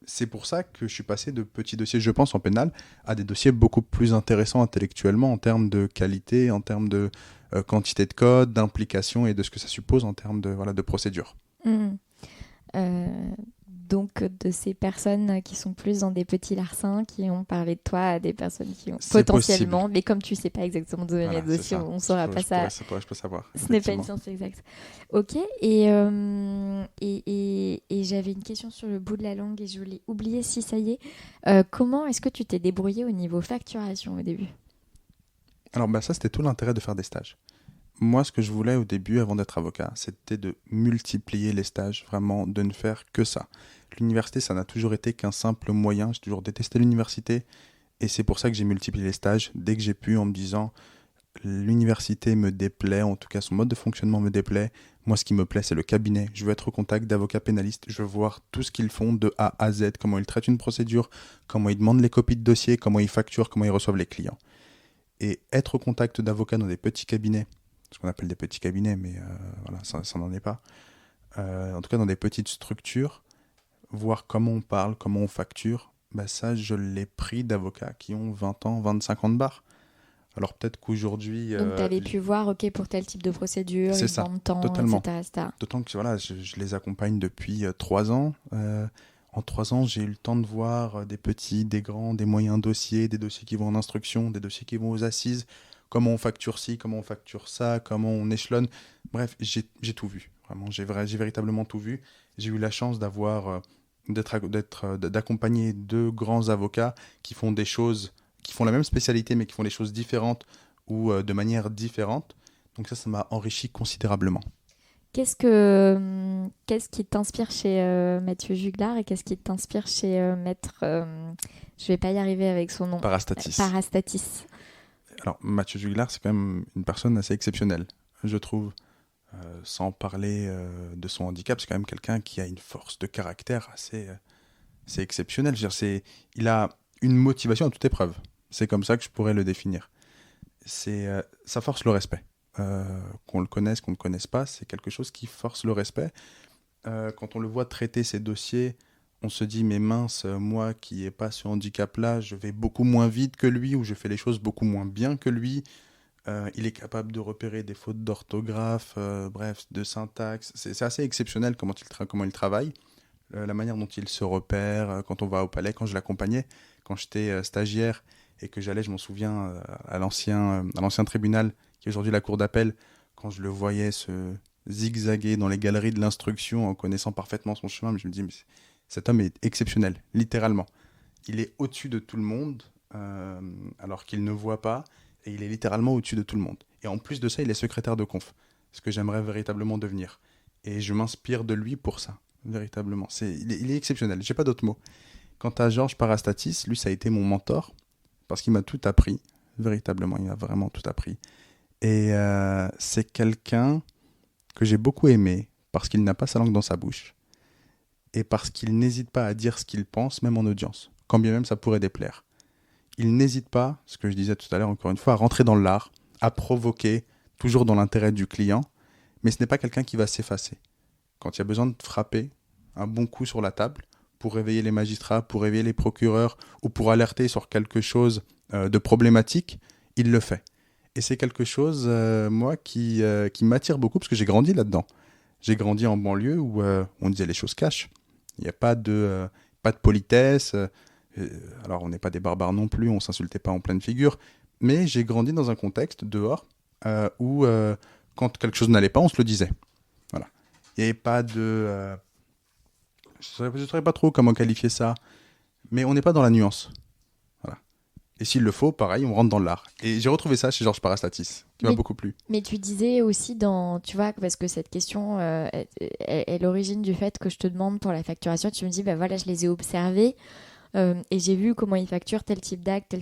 Speaker 3: C'est pour ça que je suis passé de petits dossiers, je pense, en pénal, à des dossiers beaucoup plus intéressants intellectuellement en termes de qualité, en termes de quantité de code, d'implication et de ce que ça suppose en termes de procédure.
Speaker 2: Mhm. Donc, de ces personnes qui sont plus dans des petits larcins, qui ont parlé de toi à des personnes qui ont
Speaker 3: C'est
Speaker 2: potentiellement,
Speaker 3: possible.
Speaker 2: mais comme tu sais pas exactement d'où vient
Speaker 3: Voilà,
Speaker 2: le
Speaker 3: c'est
Speaker 2: dossier,
Speaker 3: ça.
Speaker 2: on saura pas ça.
Speaker 3: Je peux savoir.
Speaker 2: Ce n'est pas une
Speaker 3: Effectivement.
Speaker 2: science exacte. Ok, et j'avais une question sur le bout de la langue et je l'ai oublié si ça y est. Comment est-ce que tu t'es débrouillé au niveau facturation au début?
Speaker 3: Alors, ça, c'était tout l'intérêt de faire des stages. Moi, ce que je voulais au début, avant d'être avocat, c'était de multiplier les stages, vraiment, de ne faire que ça. L'université, ça n'a toujours été qu'un simple moyen. J'ai toujours détesté l'université. Et c'est pour ça que j'ai multiplié les stages dès que j'ai pu, en me disant, l'université me déplaît, en tout cas son mode de fonctionnement me déplaît. Moi, ce qui me plaît, c'est le cabinet. Je veux être au contact d'avocats pénalistes. Je veux voir tout ce qu'ils font de A à Z, comment ils traitent une procédure, comment ils demandent les copies de dossiers, comment ils facturent, comment ils reçoivent les clients. Et être au contact d'avocats dans des petits cabinets, ce qu'on appelle des petits cabinets, mais voilà, ça n'en est pas. En tout cas, dans des petites structures, voir comment on parle, comment on facture, ça, je l'ai pris d'avocats qui ont 20 ans, 25 ans de barre. Alors peut-être qu'aujourd'hui...
Speaker 2: Donc, tu avais pu voir, ok, pour tel type de procédure,
Speaker 3: c'est
Speaker 2: ils
Speaker 3: ça,
Speaker 2: vendent tant,
Speaker 3: totalement.
Speaker 2: etc., etc.
Speaker 3: D'autant que voilà, je les accompagne depuis 3 ans. En 3 ans, j'ai eu le temps de voir des petits, des grands, des moyens dossiers, des dossiers qui vont en instruction, des dossiers qui vont aux assises, comment on facture ci, comment on facture ça, comment on échelonne. Bref, j'ai tout vu. Vraiment, j'ai véritablement tout vu. J'ai eu la chance d'accompagner 2 grands avocats qui font des choses, qui font la même spécialité, mais qui font des choses différentes ou de manière différente. Donc ça m'a enrichi considérablement.
Speaker 2: Qu'est-ce qui t'inspire chez Mathieu Juglar et qu'est-ce qui t'inspire chez Maître... je vais pas y arriver avec son nom.
Speaker 3: Parastatis.
Speaker 2: Parastatis.
Speaker 3: Alors, Mathieu Juglar, c'est quand même une personne assez exceptionnelle, je trouve. Sans parler de son handicap, c'est quand même quelqu'un qui a une force de caractère assez exceptionnelle. Je veux dire, il a une motivation à toute épreuve. C'est comme ça que je pourrais le définir. Ça force le respect. Qu'on le connaisse, qu'on ne le connaisse pas, c'est quelque chose qui force le respect. Quand on le voit traiter ses dossiers, on se dit, mais mince, moi qui n'ai pas ce handicap-là, je vais beaucoup moins vite que lui ou je fais les choses beaucoup moins bien que lui. Il est capable de repérer des fautes d'orthographe, bref, de syntaxe. C'est assez exceptionnel comment il travaille, la manière dont il se repère quand on va au palais, quand je l'accompagnais, quand j'étais stagiaire et que j'allais, je m'en souviens, à l'ancien tribunal, qui est aujourd'hui la cour d'appel, quand je le voyais se zigzaguer dans les galeries de l'instruction en connaissant parfaitement son chemin, je me dis, mais cet homme est exceptionnel, littéralement. Il est au-dessus de tout le monde, alors qu'il ne voit pas, et il est littéralement au-dessus de tout le monde. Et en plus de ça, il est secrétaire de conf, ce que j'aimerais véritablement devenir. Et je m'inspire de lui pour ça, véritablement. Il est exceptionnel, j'ai pas d'autres mots. Quant à Georges Parastatis, lui, ça a été mon mentor, parce qu'il m'a tout appris, véritablement, il m'a vraiment tout appris. Et c'est quelqu'un que j'ai beaucoup aimé, parce qu'il n'a pas sa langue dans sa bouche, et parce qu'il n'hésite pas à dire ce qu'il pense, même en audience, quand bien même ça pourrait déplaire. Il n'hésite pas, ce que je disais tout à l'heure encore une fois, à rentrer dans l'art, à provoquer, toujours dans l'intérêt du client, mais ce n'est pas quelqu'un qui va s'effacer. Quand il y a besoin de frapper un bon coup sur la table, pour réveiller les magistrats, pour réveiller les procureurs, ou pour alerter sur quelque chose de problématique, il le fait. Et c'est quelque chose, moi, qui m'attire beaucoup, parce que j'ai grandi là-dedans. J'ai grandi en banlieue où on disait les choses cash. Il n'y a pas de politesse. Alors, on n'est pas des barbares non plus, on ne s'insultait pas en pleine figure. Mais j'ai grandi dans un contexte, dehors, où quand quelque chose n'allait pas, on se le disait. Voilà. Il n'y avait pas de... je ne saurais pas trop comment qualifier ça, mais on n'est pas dans la nuance. Voilà. Et s'il le faut, pareil, on rentre dans l'art. Et j'ai retrouvé ça chez Georges Parastatis, qui m'a beaucoup plu.
Speaker 2: Mais tu disais aussi tu vois, parce que cette question est l'origine du fait que je te demande pour la facturation, tu me dis, voilà, je les ai observés et j'ai vu comment ils facturent tel type d'acte,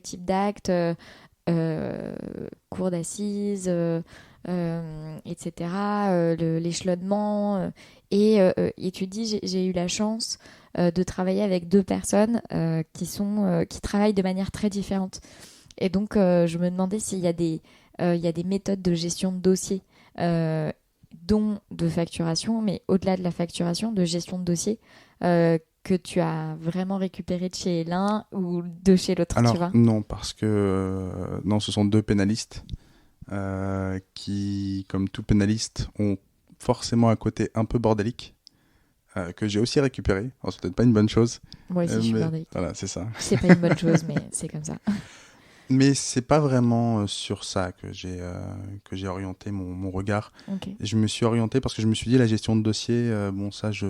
Speaker 2: cours d'assises, etc., l'échelonnement. Et tu dis, j'ai eu la chance de travailler avec 2 personnes qui travaillent de manière très différente. Et donc, je me demandais s'il y a des méthodes de gestion de dossier, dont de facturation, mais au-delà de la facturation, de gestion de dossier, que tu as vraiment récupéré de chez l'un ou de chez l'autre, tu
Speaker 3: Alors,
Speaker 2: vois?
Speaker 3: non, parce que non, ce sont deux pénalistes qui, comme tout pénaliste, ont forcément un côté un peu bordélique que j'ai aussi récupéré. Alors, c'est peut-être pas une bonne chose,
Speaker 2: Moi aussi, je suis
Speaker 3: mais
Speaker 2: bordélique.
Speaker 3: voilà, c'est ça.
Speaker 2: C'est pas une bonne chose, mais c'est comme ça.
Speaker 3: Mais c'est pas vraiment sur ça que j'ai orienté mon regard.
Speaker 2: Ok.
Speaker 3: Et je me suis orienté parce que je me suis dit la gestion de dossier, bon ça je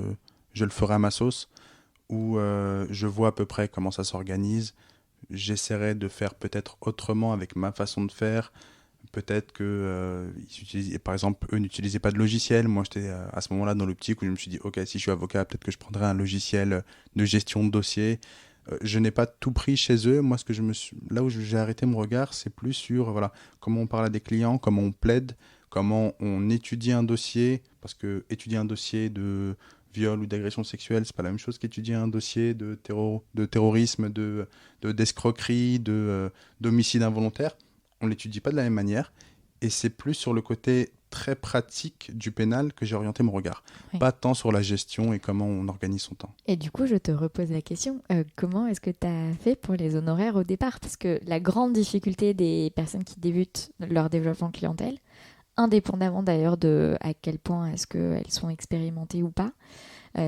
Speaker 3: le ferai à ma sauce, où je vois à peu près comment ça s'organise. J'essaierai de faire peut-être autrement avec ma façon de faire. Peut-être que, par exemple, eux n'utilisaient pas de logiciel. Moi, j'étais à ce moment-là dans l'optique où je me suis dit, ok, si je suis avocat, peut-être que je prendrai un logiciel de gestion de dossier. Je n'ai pas tout pris chez eux. Moi, là où j'ai arrêté mon regard, c'est plus sur voilà, comment on parle à des clients, comment on plaide, comment on étudie un dossier. Parce que étudier un dossier de viol ou d'agression sexuelle, c'est pas la même chose qu'étudier un dossier de terrorisme, d'escroquerie, d'homicide involontaire. On l'étudie pas de la même manière. Et c'est plus sur le côté très pratique du pénal que j'ai orienté mon regard.
Speaker 2: Oui.
Speaker 3: Pas tant sur la gestion et comment on organise son temps.
Speaker 2: Et du coup, je te repose la question, comment est-ce que tu as fait pour les honoraires au départ? Parce que la grande difficulté des personnes qui débutent leur développement clientèle, indépendamment d'ailleurs de à quel point est-ce qu'elles sont expérimentées ou pas,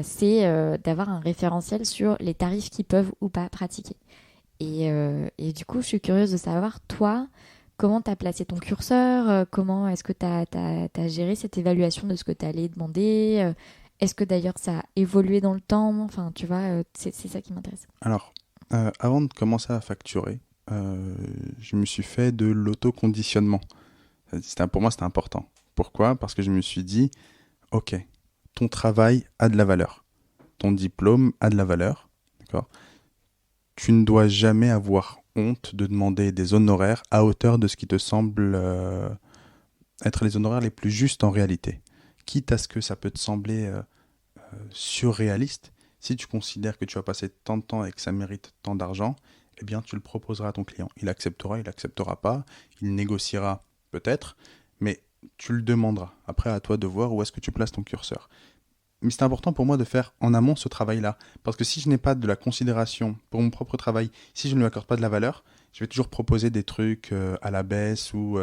Speaker 2: c'est d'avoir un référentiel sur les tarifs qu'ils peuvent ou pas pratiquer. Et du coup, je suis curieuse de savoir, toi, comment tu as placé ton curseur, comment est-ce que tu as géré cette évaluation de ce que tu allais demander, est-ce que d'ailleurs ça a évolué dans le temps, enfin tu vois, c'est ça qui m'intéresse.
Speaker 3: Alors, avant de commencer à facturer, je me suis fait de l'autoconditionnement. Pour moi, c'était important. Pourquoi? Parce que je me suis dit, ok, ton travail a de la valeur. Ton diplôme a de la valeur. D'accord? Tu ne dois jamais avoir honte de demander des honoraires à hauteur de ce qui te semble être les honoraires les plus justes en réalité. Quitte à ce que ça peut te sembler surréaliste, si tu considères que tu vas passer tant de temps et que ça mérite tant d'argent, eh bien tu le proposeras à ton client. Il acceptera, il n'acceptera pas, il négociera peut-être, mais tu le demanderas. Après, à toi de voir où est-ce que tu places ton curseur. Mais c'est important pour moi de faire en amont ce travail-là. Parce que si je n'ai pas de la considération pour mon propre travail, si je ne lui accorde pas de la valeur, je vais toujours proposer des trucs à la baisse ou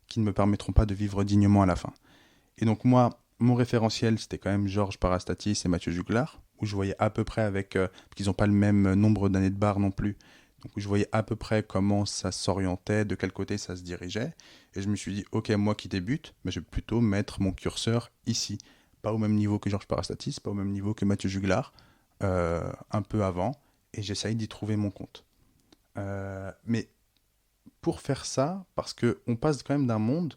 Speaker 3: qui ne me permettront pas de vivre dignement à la fin. Et donc moi, mon référentiel, c'était quand même Georges Parastatis et Mathieu Juglar, où je voyais à peu près avec... parce qu'ils n'ont pas le même nombre d'années de barre non plus. Donc où je voyais à peu près comment ça s'orientait, de quel côté ça se dirigeait. Et je me suis dit, ok, moi qui débute, mais je vais plutôt mettre mon curseur ici. Pas au même niveau que Georges Parastatis, pas au même niveau que Mathieu Juglar, un peu avant. Et j'essaye d'y trouver mon compte. Mais pour faire ça, parce qu'on passe quand même d'un monde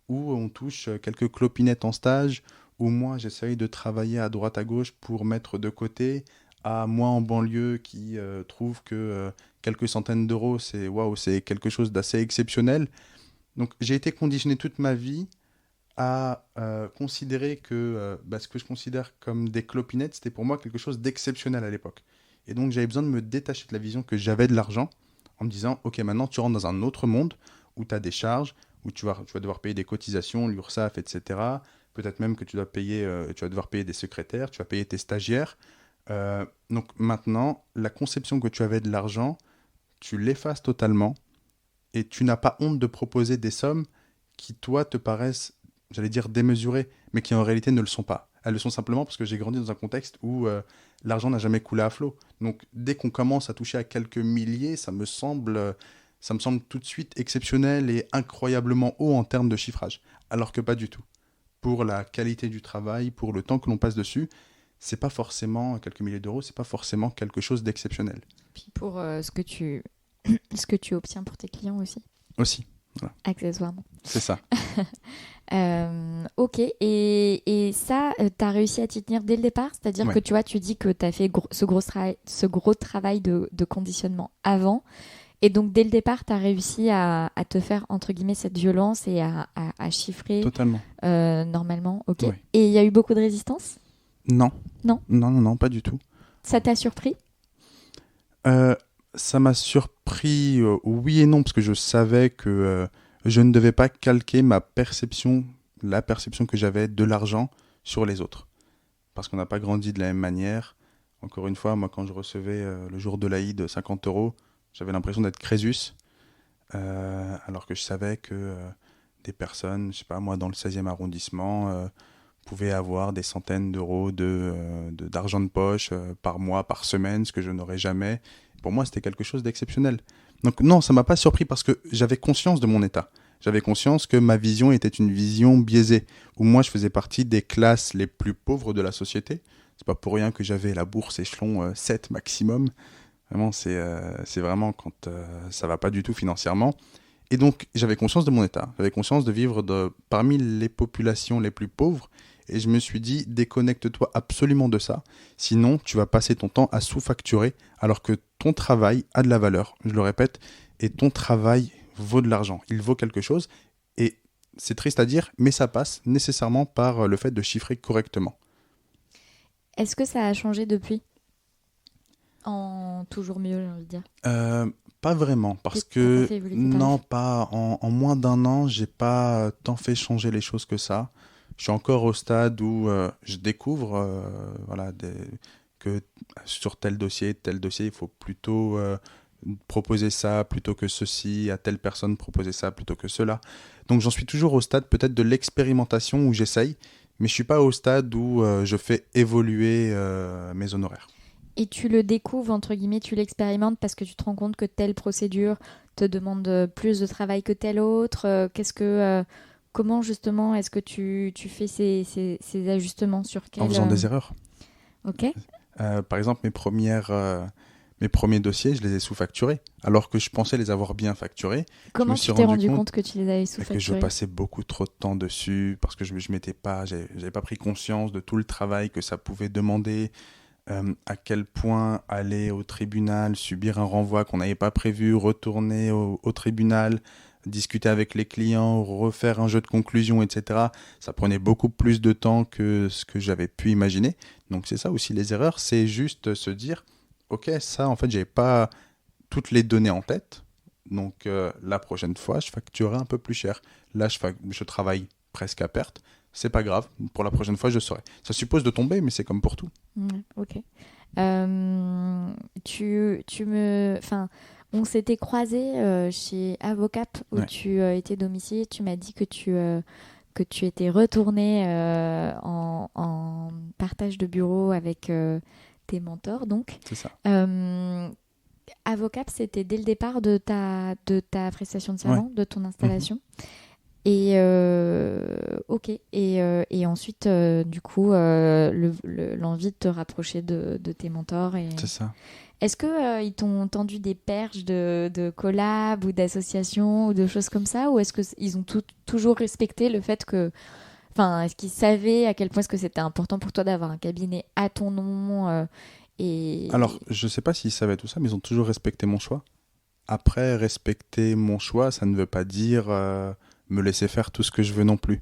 Speaker 3: où on touche quelques clopinettes en stage, où moi j'essaye de travailler à droite à gauche pour mettre de côté, à moi en banlieue qui trouve que quelques centaines d'euros, c'est waouh, c'est quelque chose d'assez exceptionnel. Donc j'ai été conditionné toute ma vie à considérer que ce que je considère comme des clopinettes, c'était pour moi quelque chose d'exceptionnel à l'époque. Et donc j'avais besoin de me détacher de la vision que j'avais de l'argent en me disant, ok, maintenant tu rentres dans un autre monde où tu as des charges, où tu vas devoir payer des cotisations, l'URSSAF, etc. Peut-être même que tu vas devoir payer des secrétaires, tu vas payer tes stagiaires. Donc maintenant, la conception que tu avais de l'argent, tu l'effaces totalement et tu n'as pas honte de proposer des sommes qui, toi, te paraissent, j'allais dire, démesurées, mais qui en réalité ne le sont pas. Elles le sont simplement parce que j'ai grandi dans un contexte où l'argent n'a jamais coulé à flot. Donc dès qu'on commence à toucher à quelques milliers, ça me semble tout de suite exceptionnel et incroyablement haut en termes de chiffrage. Alors que pas du tout. Pour la qualité du travail, pour le temps que l'on passe dessus, c'est pas forcément quelques milliers d'euros, c'est pas forcément quelque chose d'exceptionnel.
Speaker 2: Puis pour ce que tu obtiens pour tes clients aussi.
Speaker 3: Aussi, voilà.
Speaker 2: Accessoirement.
Speaker 3: C'est ça.
Speaker 2: Ok, et ça, tu as réussi à t'y tenir dès le départ? C'est-à-dire
Speaker 3: Ouais.
Speaker 2: que tu vois, tu dis que tu as fait ce gros travail de conditionnement avant, et donc dès le départ, tu as réussi à te faire, entre guillemets, cette violence et à chiffrer
Speaker 3: Totalement.
Speaker 2: normalement. Ok.
Speaker 3: Ouais.
Speaker 2: Et il y a eu beaucoup de résistance?
Speaker 3: Non.
Speaker 2: Non.
Speaker 3: Non, pas du tout.
Speaker 2: Ça t'a surpris?
Speaker 3: Ça m'a surpris, oui et non, parce que je savais que je ne devais pas calquer la perception que j'avais de l'argent sur les autres. Parce qu'on n'a pas grandi de la même manière, Encore une fois, moi, quand je recevais le jour de l'Aïd 50 euros, j'avais l'impression d'être Crésus, alors que je savais que des personnes, je sais pas, moi, dans le 16e arrondissement, pouvaient avoir des centaines d'euros d'argent de poche par mois, par semaine, ce que je n'aurais jamais. Pour moi, c'était quelque chose d'exceptionnel. Donc non, ça m'a pas surpris parce que j'avais conscience de mon état. J'avais conscience que ma vision était une vision biaisée, où moi je faisais partie des classes les plus pauvres de la société. C'est pas pour rien que j'avais la bourse échelon 7 maximum. Vraiment, c'est vraiment quand ça va pas du tout financièrement. Et donc, j'avais conscience de mon état. J'avais conscience de vivre parmi les populations les plus pauvres. Et je me suis dit, déconnecte-toi absolument de ça. Sinon, tu vas passer ton temps à sous-facturer alors que ton travail a de la valeur. Je le répète, et ton travail vaut de l'argent. Il vaut quelque chose. Et c'est triste à dire, mais ça passe nécessairement par le fait de chiffrer correctement.
Speaker 2: Est-ce que ça a changé depuis? En toujours mieux, j'ai envie de dire.
Speaker 3: Pas vraiment, parce
Speaker 2: T'as
Speaker 3: que
Speaker 2: pas fait évoluer tes
Speaker 3: non,
Speaker 2: tarifs?
Speaker 3: pas en moins d'un an, j'ai pas tant fait changer les choses que ça. Je suis encore au stade où je découvre voilà, que sur tel dossier, il faut plutôt proposer ça plutôt que ceci, à telle personne proposer ça plutôt que cela. Donc j'en suis toujours au stade peut-être de l'expérimentation où j'essaye, mais je suis pas au stade où je fais évoluer mes honoraires.
Speaker 2: Et tu le découvres, entre guillemets, tu l'expérimentes parce que tu te rends compte que telle procédure te demande plus de travail que telle autre. Comment justement est-ce que tu fais ces ajustements sur
Speaker 3: En
Speaker 2: quel...
Speaker 3: faisant des erreurs.
Speaker 2: Ok.
Speaker 3: Par exemple, mes premiers dossiers, je les ai sous-facturés, alors que je pensais les avoir bien facturés. Je me
Speaker 2: Comment
Speaker 3: suis
Speaker 2: tu t'es
Speaker 3: rendu
Speaker 2: rendu
Speaker 3: compte
Speaker 2: compte que tu les avais
Speaker 3: que je
Speaker 2: sous-facturés?
Speaker 3: passais beaucoup trop de temps dessus, parce que je m'étais pas, j'avais pas pris conscience de tout le travail que ça pouvait demander, à quel point aller au tribunal, subir un renvoi qu'on n'avait pas prévu, retourner au tribunal, discuter avec les clients, refaire un jeu de conclusion, etc. Ça prenait beaucoup plus de temps que ce que j'avais pu imaginer. Donc c'est ça aussi les erreurs, c'est juste se dire, ok, ça en fait j'avais pas toutes les données en tête, donc la prochaine fois je facturerai un peu plus cher. Là je travaille presque à perte, c'est pas grave, pour la prochaine fois je saurai. Ça suppose de tomber, mais c'est comme pour tout.
Speaker 2: Ok. Enfin, on s'était croisés chez Avocap où
Speaker 3: Ouais,
Speaker 2: tu étais domicilié. Tu m'as dit que tu étais retourné en partage de bureau avec tes mentors, donc.
Speaker 3: c'est ça.
Speaker 2: Avocap, c'était dès le départ de ta prestation de
Speaker 3: Ouais.
Speaker 2: serment, de ton
Speaker 3: Mhm.
Speaker 2: installation. Et ok. Et ensuite, du coup, l'envie de te rapprocher de tes mentors.
Speaker 3: C'est ça.
Speaker 2: Est-ce que ils t'ont tendu des perches de collab ou d'associations ou de choses comme ça, ou est-ce que ils ont toujours respecté le fait que, enfin, est-ce qu'ils savaient à quel point est-ce que c'était important pour toi d'avoir un cabinet à ton nom
Speaker 3: Alors,
Speaker 2: et
Speaker 3: je sais pas s'ils savaient tout ça, mais ils ont toujours respecté mon choix. Après, respecter mon choix, ça ne veut pas dire me laisser faire tout ce que je veux non plus.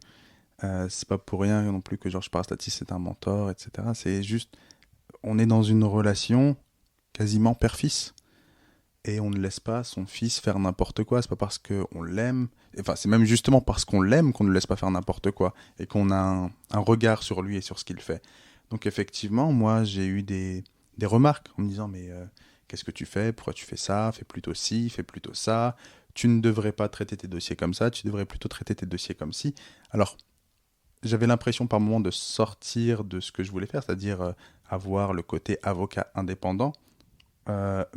Speaker 3: C'est pas pour rien non plus que Georges Parastatis c'est un mentor, etc. C'est juste, on est dans une relation quasiment père-fils. Et on ne laisse pas son fils faire n'importe quoi. C'est pas parce qu'on l'aime, enfin c'est même justement parce qu'on l'aime qu'on ne le laisse pas faire n'importe quoi et qu'on a un regard sur lui et sur ce qu'il fait. Donc effectivement, moi j'ai eu des remarques en me disant mais qu'est-ce que tu fais? Pourquoi tu fais ça? Fais plutôt ci, fais plutôt ça. Tu ne devrais pas traiter tes dossiers comme ça, tu devrais plutôt traiter tes dossiers comme ci. Alors j'avais l'impression par moment de sortir de ce que je voulais faire, c'est-à-dire avoir le côté avocat indépendant.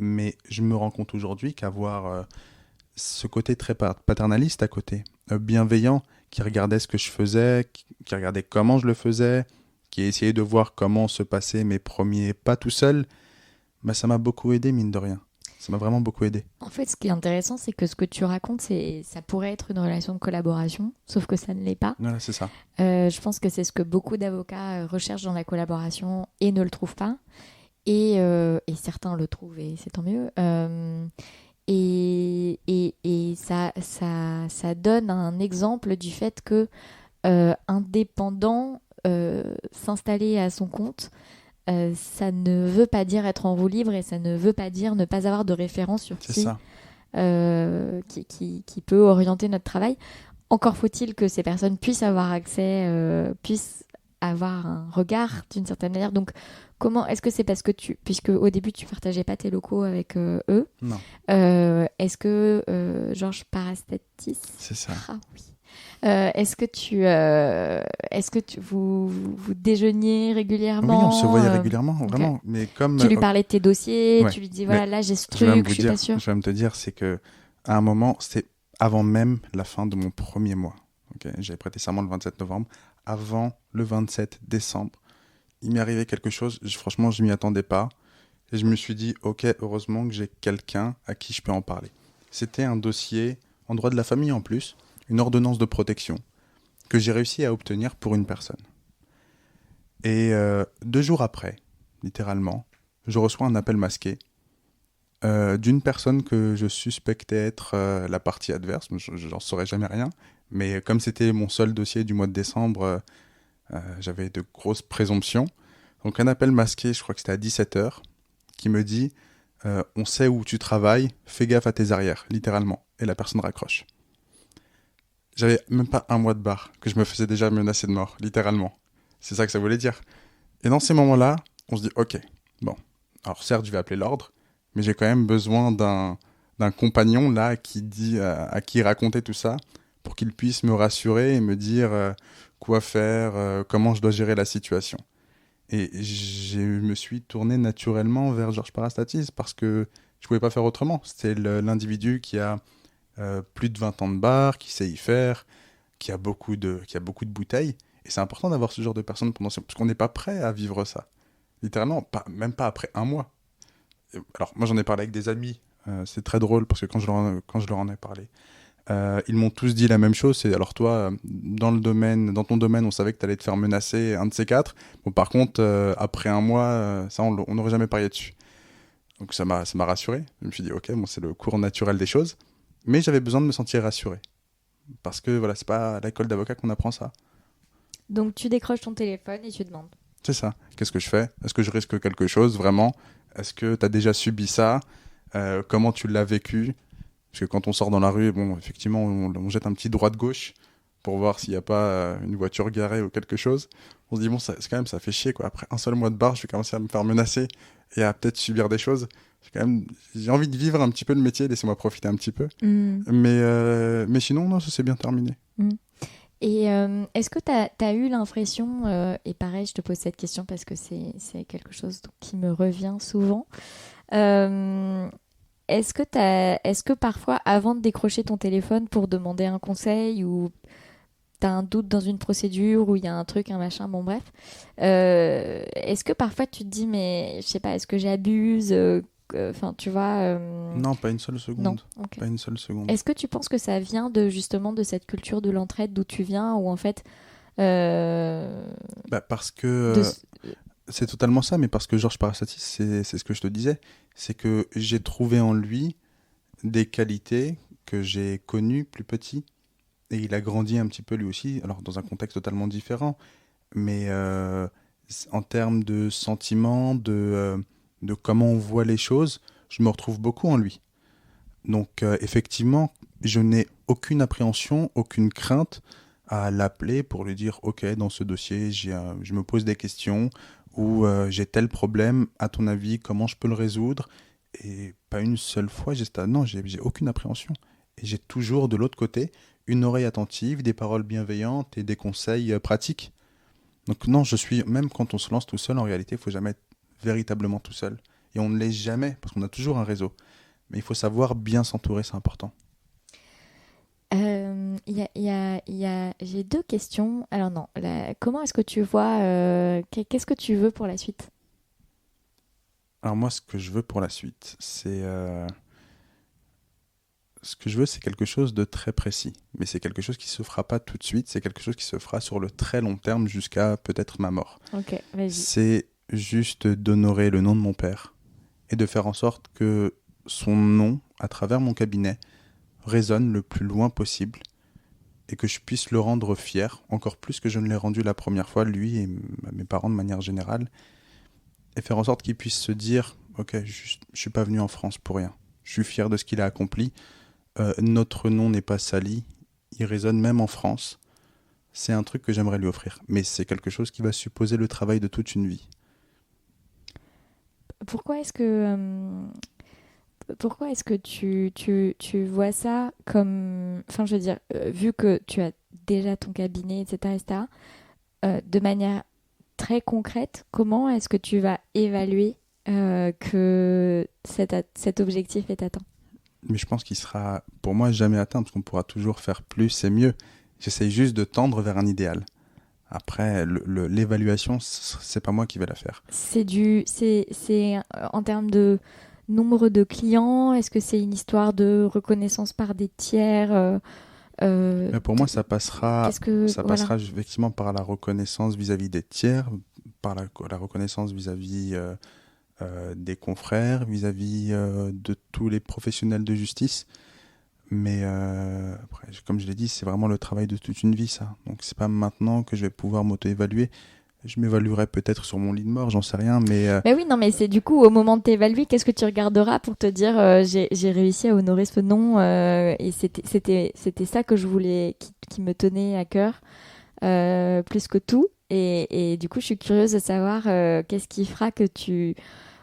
Speaker 3: Mais je me rends compte aujourd'hui qu'avoir ce côté très paternaliste à côté, bienveillant, qui regardait ce que je faisais, qui regardait comment je le faisais, qui essayait de voir comment se passaient mes premiers pas tout seul, bah, ça m'a beaucoup aidé, mine de rien. Ça m'a vraiment beaucoup aidé.
Speaker 2: en fait, ce qui est intéressant, c'est que ce que tu racontes, ça pourrait être une relation de collaboration, sauf que ça ne l'est pas.
Speaker 3: Voilà, c'est ça.
Speaker 2: Je pense que c'est ce que beaucoup d'avocats recherchent dans la collaboration et ne le trouvent pas. Et certains le trouvent et c'est tant mieux. Et ça donne un exemple du fait que indépendant, s'installer à son compte, ça ne veut pas dire être en roue libre et ça ne veut pas dire ne pas avoir de référence sur
Speaker 3: C'est ça.
Speaker 2: qui peut orienter notre travail. Encore faut-il que ces personnes puissent avoir accès, puissent avoir un regard d'une certaine manière. Donc, Comment est-ce que c'est parce que puisque au début tu partageais pas tes locaux avec eux,
Speaker 3: Non,
Speaker 2: est-ce que Georges Parastatis,
Speaker 3: c'est ça.
Speaker 2: ah oui. Est-ce que vous déjeuniez régulièrement?
Speaker 3: Oui, on se voyait régulièrement,
Speaker 2: ok.
Speaker 3: vraiment. Mais comme
Speaker 2: Tu lui parlais de tes dossiers,
Speaker 3: ouais,
Speaker 2: tu lui dis
Speaker 3: mais
Speaker 2: voilà, là j'ai ce
Speaker 3: je vais
Speaker 2: truc,
Speaker 3: me
Speaker 2: je suis
Speaker 3: dire,
Speaker 2: pas sûre.
Speaker 3: je vais me te dire, c'est que à un moment, c'était avant même la fin de mon premier mois. Ok, j'avais prêté serment le 27 novembre. Avant le 27 décembre, il m'est arrivé quelque chose. Franchement, je m'y attendais pas. Et je me suis dit, ok, heureusement que j'ai quelqu'un à qui je peux en parler. C'était un dossier en droit de la famille en plus, une ordonnance de protection que j'ai réussi à obtenir pour une personne. Et 2 jours après, littéralement, je reçois un appel masqué d'une personne que je suspectais être la partie adverse. J'en saurais jamais rien. Mais comme c'était mon seul dossier du mois de décembre, j'avais de grosses présomptions. Donc un appel masqué, je crois que c'était à 17h, qui me dit on sait où tu travailles, fais gaffe à tes arrières, littéralement. Et la personne raccroche. J'avais même pas un mois de barre, que je me faisais déjà menacer de mort, littéralement. C'est ça que ça voulait dire. Et dans ces moments-là, on se dit, ok, bon, alors certes, je vais appeler l'ordre, mais j'ai quand même besoin d'un compagnon, là, qui dit, à qui raconter tout ça, pour qu'il puisse me rassurer et me dire quoi faire, comment je dois gérer la situation. Et je me suis tourné naturellement vers Georges Parastatis, parce que je pouvais pas faire autrement. C'était l'individu qui a plus de 20 ans de bar, qui sait y faire, qui a beaucoup de bouteilles. Et c'est important d'avoir ce genre de personnes parce qu'on n'est pas prêt à vivre ça. Littéralement, même pas après un mois. Alors, moi, j'en ai parlé avec des amis. C'est très drôle parce que quand je leur en ai parlé, ils m'ont tous dit la même chose. C'est alors toi, dans ton domaine, on savait que tu allais te faire menacer, un de ces quatre. Bon, par contre, après un mois, ça, on n'aurait jamais parié dessus. Donc ça m'a rassuré. Je me suis dit, ok, bon, c'est le cours naturel des choses. Mais j'avais besoin de me sentir rassuré. Parce que voilà, c'est pas à l'école d'avocat qu'on apprend ça.
Speaker 2: Donc tu décroches ton téléphone et tu demandes.
Speaker 3: C'est ça. Qu'est-ce que je fais? Est-ce que je risque quelque chose, vraiment? Est-ce que tu as déjà subi ça? Comment tu l'as vécu? Parce que quand on sort dans la rue, bon, effectivement, on jette un petit droite-gauche pour voir s'il n'y a pas une voiture garée ou quelque chose. On se dit, bon, c'est quand même, ça fait chier, quoi. Après un seul mois de bar, je vais commencer à me faire menacer et à peut-être subir des choses. J'ai envie de vivre un petit peu le métier, laissez-moi profiter un petit peu. Mais sinon, non, ça s'est bien terminé.
Speaker 2: Et est-ce que tu as eu l'impression, et pareil, je te pose cette question parce que c'est quelque chose qui me revient souvent, est-ce que parfois, avant de décrocher ton téléphone pour demander un conseil ou tu as un doute dans une procédure ou il y a un truc, un machin, bon bref, est-ce que parfois tu te dis, mais je sais pas, est-ce que j'abuse? Enfin, tu vois.
Speaker 3: Non, pas une seule seconde.
Speaker 2: Non, ok.
Speaker 3: Pas une seule seconde.
Speaker 2: Est-ce que tu penses que ça vient justement de cette culture de l'entraide d'où tu viens, ou en fait.
Speaker 3: Parce que c'est totalement ça, mais parce que Georges Parastatis, c'est ce que je te disais, c'est que j'ai trouvé en lui des qualités que j'ai connues plus petit, et il a grandi un petit peu lui aussi, alors dans un contexte totalement différent, mais en termes de sentiments, de comment on voit les choses, je me retrouve beaucoup en lui. Donc effectivement, je n'ai aucune appréhension, aucune crainte à l'appeler pour lui dire « Ok, dans ce dossier, je me pose des questions ou j'ai tel problème, à ton avis, comment je peux le résoudre ?» Et pas une seule fois, non, j'ai aucune appréhension. Et j'ai toujours de l'autre côté une oreille attentive, des paroles bienveillantes et des conseils pratiques. Donc non, même quand on se lance tout seul, en réalité, il ne faut jamais être véritablement tout seul. Et on ne l'est jamais, parce qu'on a toujours un réseau. Mais il faut savoir bien s'entourer, c'est important.
Speaker 2: J'ai 2 questions. Alors non, comment est-ce que tu vois, qu'est-ce que tu veux pour la suite?
Speaker 3: Alors moi, ce que je veux pour la suite, c'est... Ce que je veux, c'est quelque chose de très précis. Mais c'est quelque chose qui ne se fera pas tout de suite. C'est quelque chose qui se fera sur le très long terme jusqu'à peut-être ma mort.
Speaker 2: Ok, vas-y.
Speaker 3: C'est juste d'honorer le nom de mon père et de faire en sorte que son nom, à travers mon cabinet, résonne le plus loin possible et que je puisse le rendre fier, encore plus que je ne l'ai rendu la première fois, lui et mes parents de manière générale, et faire en sorte qu'il puisse se dire « Ok, je ne suis pas venu en France pour rien. Je suis fier de ce qu'il a accompli. Notre nom n'est pas sali. Il résonne même en France. » C'est un truc que j'aimerais lui offrir. Mais c'est quelque chose qui va supposer le travail de toute une vie.
Speaker 2: pourquoi est-ce que tu vois ça comme... Enfin, je veux dire, vu que tu as déjà ton cabinet, etc., etc., de manière très concrète, comment est-ce que tu vas évaluer que cet objectif est atteint?
Speaker 3: Mais je pense qu'il sera, pour moi, jamais atteint, parce qu'on pourra toujours faire plus et mieux. J'essaye juste de tendre vers un idéal. Après, l'évaluation, c'est pas moi qui vais la faire.
Speaker 2: C'est en termes de nombre de clients, est-ce que c'est une histoire de reconnaissance par des tiers
Speaker 3: Mais pour moi,
Speaker 2: qu'est-ce que
Speaker 3: ça
Speaker 2: voilà.
Speaker 3: passera effectivement par la reconnaissance vis-à-vis des tiers, par la reconnaissance vis-à-vis des confrères, vis-à-vis de tous les professionnels de justice. Mais après, comme je l'ai dit, c'est vraiment le travail de toute une vie, ça. Donc c'est pas maintenant que je vais pouvoir m'auto-évaluer. Je m'évaluerai peut-être sur mon lit de mort, j'en sais rien, mais
Speaker 2: Mais oui, non, mais c'est du coup au moment de t'évaluer, qu'est-ce que tu regarderas pour te dire j'ai réussi à honorer ce nom et c'était ça que je voulais, qui me tenait à cœur plus que tout. Et du coup, je suis curieuse de savoir qu'est-ce qui fera que tu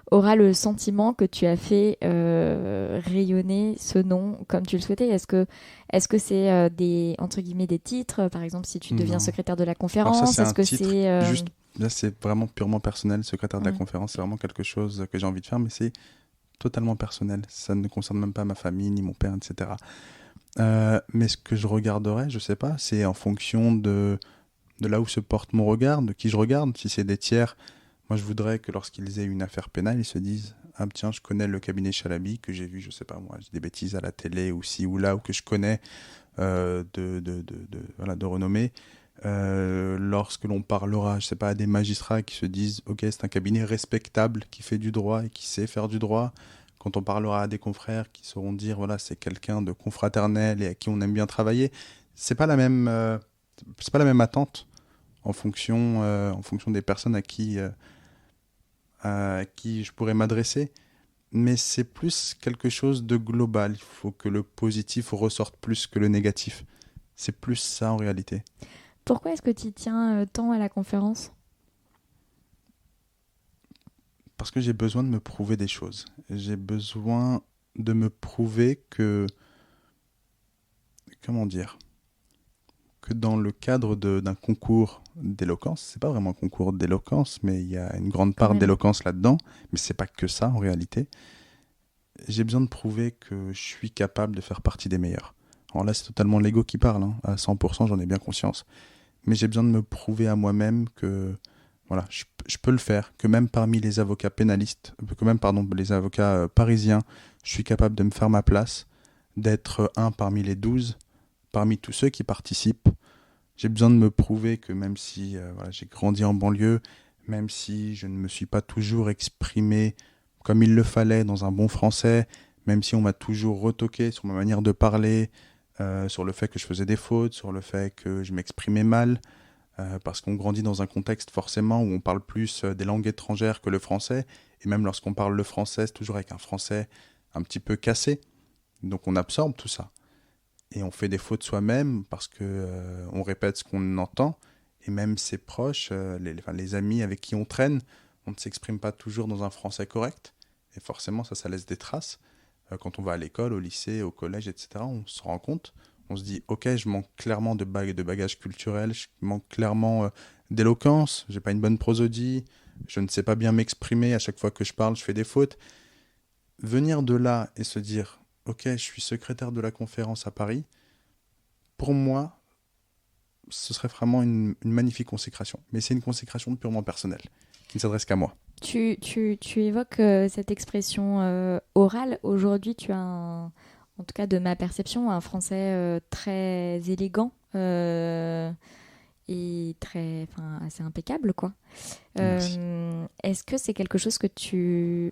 Speaker 2: auras le sentiment que tu as fait rayonner ce nom comme tu le souhaitais. Est-ce que c'est des entre guillemets des titres, par exemple si tu deviens
Speaker 3: non.
Speaker 2: secrétaire de la
Speaker 3: Alors ça,
Speaker 2: conférence,
Speaker 3: c'est
Speaker 2: est-ce
Speaker 3: un
Speaker 2: que
Speaker 3: titre
Speaker 2: c'est
Speaker 3: juste. Là, c'est vraiment purement personnel. Secrétaire de la
Speaker 2: ouais.
Speaker 3: conférence, c'est vraiment quelque chose que j'ai envie de faire, mais c'est totalement personnel. Ça ne concerne même pas ma famille, ni mon père, etc. Mais ce que je regarderais, je sais pas, c'est en fonction de là où se porte mon regard, de qui je regarde. Si c'est des tiers, moi je voudrais que lorsqu'ils aient une affaire pénale, ils se disent ah tiens, je connais le cabinet Chalabi que j'ai vu, je sais pas moi, j'ai des bêtises à la télé ou ci ou là, ou que je connais voilà, de renommée. Lorsque l'on parlera, je sais pas, à des magistrats qui se disent ok, c'est un cabinet respectable qui fait du droit et qui sait faire du droit. Quand on parlera à des confrères qui sauront dire voilà, c'est quelqu'un de confraternel et à qui on aime bien travailler, c'est pas la même, c'est pas la même attente en fonction des personnes à qui je pourrais m'adresser. Mais c'est plus quelque chose de global. Il faut que le positif ressorte plus que le négatif. C'est plus ça en réalité.
Speaker 2: Pourquoi est-ce que tu tiens tant à la conférence?
Speaker 3: Parce que j'ai besoin de me prouver des choses. J'ai besoin de me prouver que, comment dire, que dans le cadre d'un concours d'éloquence, c'est pas vraiment un concours d'éloquence, mais il y a une grande
Speaker 2: Quand
Speaker 3: part
Speaker 2: même.
Speaker 3: d'éloquence là-dedans, mais c'est pas que ça en réalité. J'ai besoin de prouver que je suis capable de faire partie des meilleurs. Alors là, c'est totalement l'ego qui parle, hein. À 100%, j'en ai bien conscience. Mais j'ai besoin de me prouver à moi-même que voilà, je peux le faire, que même parmi les avocats pénalistes, que même, pardon, les avocats parisiens, je suis capable de me faire ma place, d'être un parmi les 12, parmi tous ceux qui participent. J'ai besoin de me prouver que même si voilà, j'ai grandi en banlieue, même si je ne me suis pas toujours exprimé comme il le fallait dans un bon français, même si on m'a toujours retoqué sur ma manière de parler, sur le fait que je faisais des fautes, sur le fait que je m'exprimais mal, parce qu'on grandit dans un contexte forcément où on parle plus des langues étrangères que le français, et même lorsqu'on parle le français, c'est toujours avec un français un petit peu cassé, donc on absorbe tout ça. Et on fait des fautes soi-même parce que on répète ce qu'on entend, et même ses proches, les amis avec qui on traîne, on ne s'exprime pas toujours dans un français correct, et forcément ça laisse des traces. Quand on va à l'école, au lycée, au collège, etc., on se rend compte, on se dit ok, je manque clairement de bagages culturels, je manque clairement d'éloquence, j'ai pas une bonne prosodie, je ne sais pas bien m'exprimer, à chaque fois que je parle je fais des fautes. Venir de là et se dire ok, je suis secrétaire de la conférence à Paris, pour moi ce serait vraiment une magnifique consécration, mais c'est une consécration purement personnelle qui ne s'adresse qu'à moi.
Speaker 2: Tu évoques cette expression orale. Aujourd'hui, tu as, en tout cas de ma perception, un français très élégant et très, enfin, assez impeccable, quoi.
Speaker 3: Merci.
Speaker 2: Est-ce que c'est quelque chose que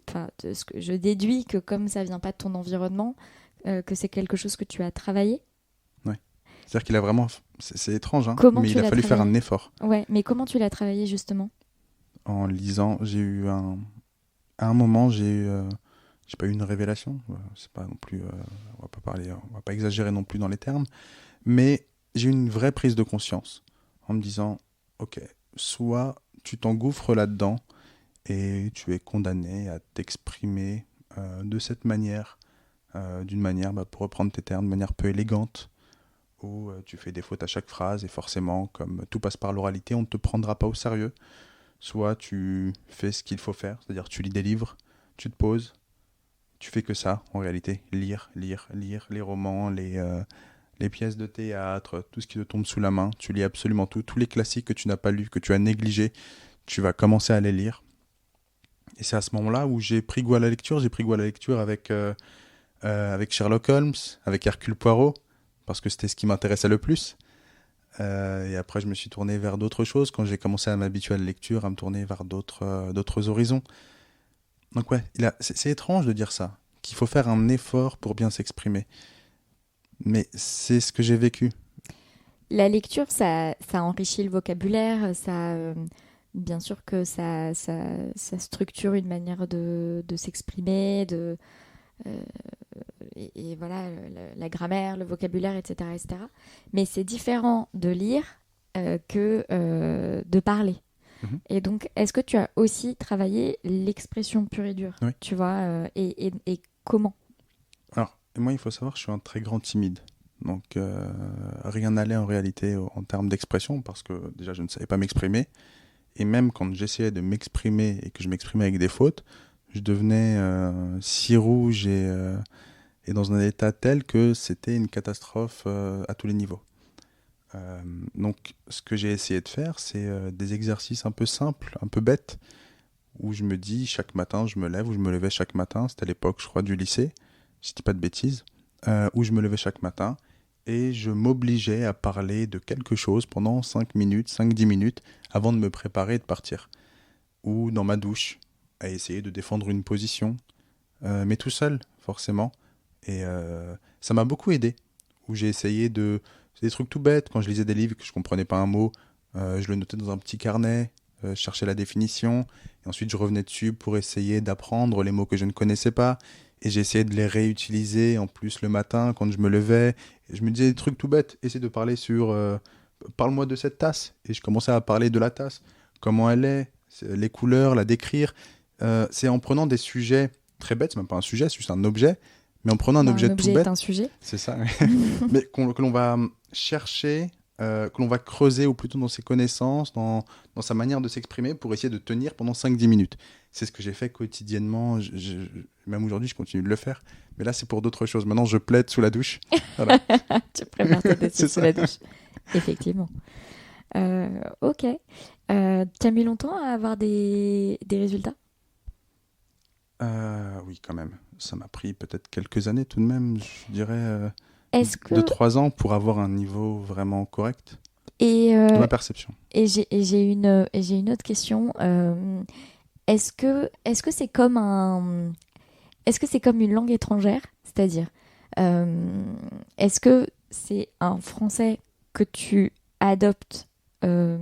Speaker 2: enfin, de ce que je déduis que comme ça vient pas de ton environnement, que c'est quelque chose que tu as travaillé?
Speaker 3: Ouais. C'est-à-dire qu'il a vraiment, c'est étrange, hein,
Speaker 2: Comment
Speaker 3: mais
Speaker 2: tu
Speaker 3: il a
Speaker 2: l'as
Speaker 3: fallu faire un
Speaker 2: travaillé?
Speaker 3: effort.
Speaker 2: Ouais, mais comment tu l'as travaillé justement?
Speaker 3: En lisant, à un moment, j'ai pas eu une révélation. C'est pas non plus, on va pas exagérer non plus dans les termes, mais j'ai eu une vraie prise de conscience en me disant, ok, soit tu t'engouffres là-dedans et tu es condamné à t'exprimer de cette manière, d'une manière, pour reprendre tes termes, de manière peu élégante, où tu fais des fautes à chaque phrase, et forcément, comme tout passe par l'oralité, on ne te prendra pas au sérieux. Soit tu fais ce qu'il faut faire, c'est-à-dire tu lis des livres, tu te poses, tu fais que ça, en réalité, lire les romans, les pièces de théâtre, tout ce qui te tombe sous la main, tu lis absolument tout, tous les classiques que tu n'as pas lus, que tu as négligés, tu vas commencer à les lire. Et c'est à ce moment-là où j'ai pris goût à la lecture. J'ai pris goût à la lecture avec Sherlock Holmes, avec Hercule Poirot, parce que c'était ce qui m'intéressait le plus. Et après, je me suis tourné vers d'autres choses quand j'ai commencé à m'habituer à la lecture, à me tourner vers d'autres horizons. Donc ouais, c'est étrange de dire ça, qu'il faut faire un effort pour bien s'exprimer. Mais c'est ce que j'ai vécu.
Speaker 2: La lecture, ça enrichit le vocabulaire, bien sûr que ça structure une manière de s'exprimer, euh, et voilà, la grammaire, le vocabulaire, etc., etc. Mais c'est différent de lire que de parler.
Speaker 3: Mhm.
Speaker 2: Et donc, est-ce que tu as aussi travaillé l'expression pure et dure,
Speaker 3: Oui.
Speaker 2: tu vois, et comment?
Speaker 3: Alors, moi, il faut savoir, je suis un très grand timide. Donc, rien n'allait en réalité en termes d'expression, parce que déjà, je ne savais pas m'exprimer. Et même quand j'essayais de m'exprimer et que je m'exprimais avec des fautes, je devenais si rouge et dans un état tel que c'était une catastrophe à tous les niveaux. Donc, ce que j'ai essayé de faire, c'est des exercices un peu simples, un peu bêtes, où je me dis chaque matin, je me lève, ou je me levais chaque matin, c'était à l'époque, je crois, du lycée, si je dis pas de bêtises, où je me levais chaque matin et je m'obligeais à parler de quelque chose pendant 5 minutes, 5-10 minutes, avant de me préparer et de partir. Ou dans ma douche, à essayer de défendre une position, mais tout seul, forcément. Et ça m'a beaucoup aidé, où j'ai essayé de... C'est des trucs tout bêtes, quand je lisais des livres et que je comprenais pas un mot, je le notais dans un petit carnet, je cherchais la définition, et ensuite je revenais dessus pour essayer d'apprendre les mots que je ne connaissais pas, et j'essayais de les réutiliser en plus le matin quand je me levais, et je me disais des trucs tout bêtes, essayer de parler sur parle-moi de cette tasse, et je commençais à parler de la tasse, comment elle est, les couleurs, la décrire. C'est en prenant des sujets très bêtes, c'est même pas un sujet, c'est juste un objet, mais en prenant un
Speaker 2: Bah,
Speaker 3: objet
Speaker 2: un
Speaker 3: tout
Speaker 2: objet est
Speaker 3: bête,
Speaker 2: un sujet.
Speaker 3: c'est ça, mais que l'on va chercher, que l'on va creuser, ou plutôt dans ses connaissances, dans sa manière de s'exprimer, pour essayer de tenir pendant 5-10 minutes. C'est ce que j'ai fait quotidiennement, même aujourd'hui je continue de le faire, mais là c'est pour d'autres choses. Maintenant je plaide sous la douche. Voilà.
Speaker 2: Tu prépares tes dossiers
Speaker 3: C'est
Speaker 2: sous
Speaker 3: ça.
Speaker 2: la douche. Effectivement. Ok. T'as mis longtemps à avoir des résultats?
Speaker 3: Oui, quand même. Ça m'a pris peut-être quelques années tout de même, je dirais
Speaker 2: Est-ce
Speaker 3: de
Speaker 2: que...
Speaker 3: 3 ans pour avoir un niveau vraiment correct
Speaker 2: Et,
Speaker 3: de
Speaker 2: euh,
Speaker 3: ma perception.
Speaker 2: et j'ai une autre question. Est-ce que c'est comme est-ce que c'est comme une langue étrangère? C'est-à-dire, est-ce que c'est un français que tu adoptes, euh,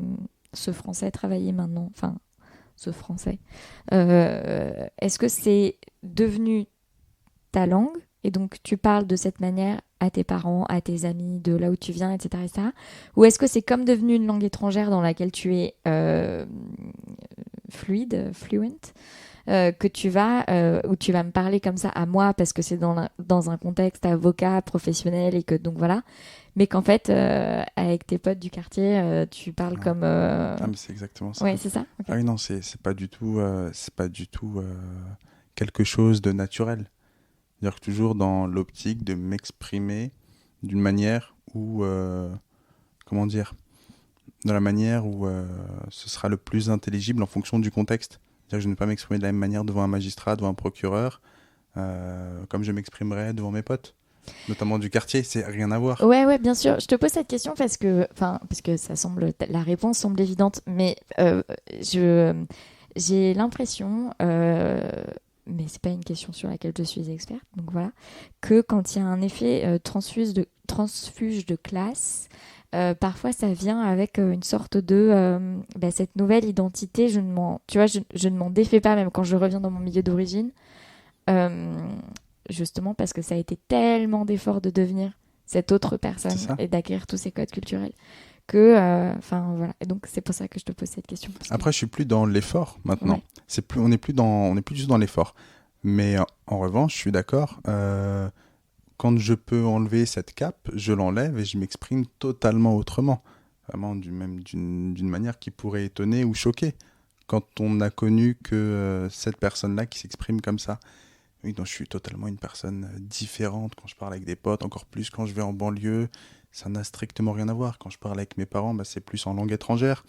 Speaker 2: ce français travaillé maintenant, enfin, ce français, est-ce que c'est devenu ta langue et donc tu parles de cette manière à tes parents, à tes amis, de là où tu viens, etc., etc. Ou est-ce que c'est comme devenu une langue étrangère dans laquelle tu es fluent, où tu vas me parler comme ça à moi parce que c'est dans un contexte avocat, professionnel et que donc voilà, mais qu'en fait, avec tes potes du quartier, tu parles
Speaker 3: Ouais.
Speaker 2: comme...
Speaker 3: Ah, mais c'est exactement ça.
Speaker 2: Ouais, c'est ça? Ok.
Speaker 3: Ah oui, non, c'est pas du tout, quelque chose de naturel. C'est-à-dire que toujours dans l'optique de m'exprimer d'une manière où, comment dire, dans la manière où ce sera le plus intelligible en fonction du contexte. C'est-à-dire que je ne vais pas m'exprimer de la même manière devant un magistrat, devant un procureur, comme je m'exprimerais devant mes potes, notamment du quartier. C'est rien à voir.
Speaker 2: Ouais, ouais, bien sûr. Je te pose cette question parce que la réponse semble évidente, mais j'ai l'impression, mais c'est pas une question sur laquelle je suis experte, donc voilà, que quand il y a un effet transfuge de classe, parfois ça vient avec une sorte de cette nouvelle identité. Je ne m'en défais pas même quand je reviens dans mon milieu d'origine. Euh, Justement parce que ça a été tellement d'efforts de devenir cette autre
Speaker 3: C'est
Speaker 2: personne
Speaker 3: ça.
Speaker 2: et d'acquérir tous ces codes culturels que, enfin voilà. Et donc c'est pour ça que je te pose cette question.
Speaker 3: Après, je suis plus dans l'effort maintenant.
Speaker 2: Ouais.
Speaker 3: On n'est plus juste dans l'effort. Mais en revanche, je suis d'accord. Quand je peux enlever cette cape, je l'enlève et je m'exprime totalement autrement. Vraiment, d'une manière qui pourrait étonner ou choquer. Quand on n'a connu que cette personne-là qui s'exprime comme ça. Oui, donc je suis totalement une personne différente quand je parle avec des potes, encore plus quand je vais en banlieue. Ça n'a strictement rien à voir. Quand je parle avec mes parents, c'est plus en langue étrangère.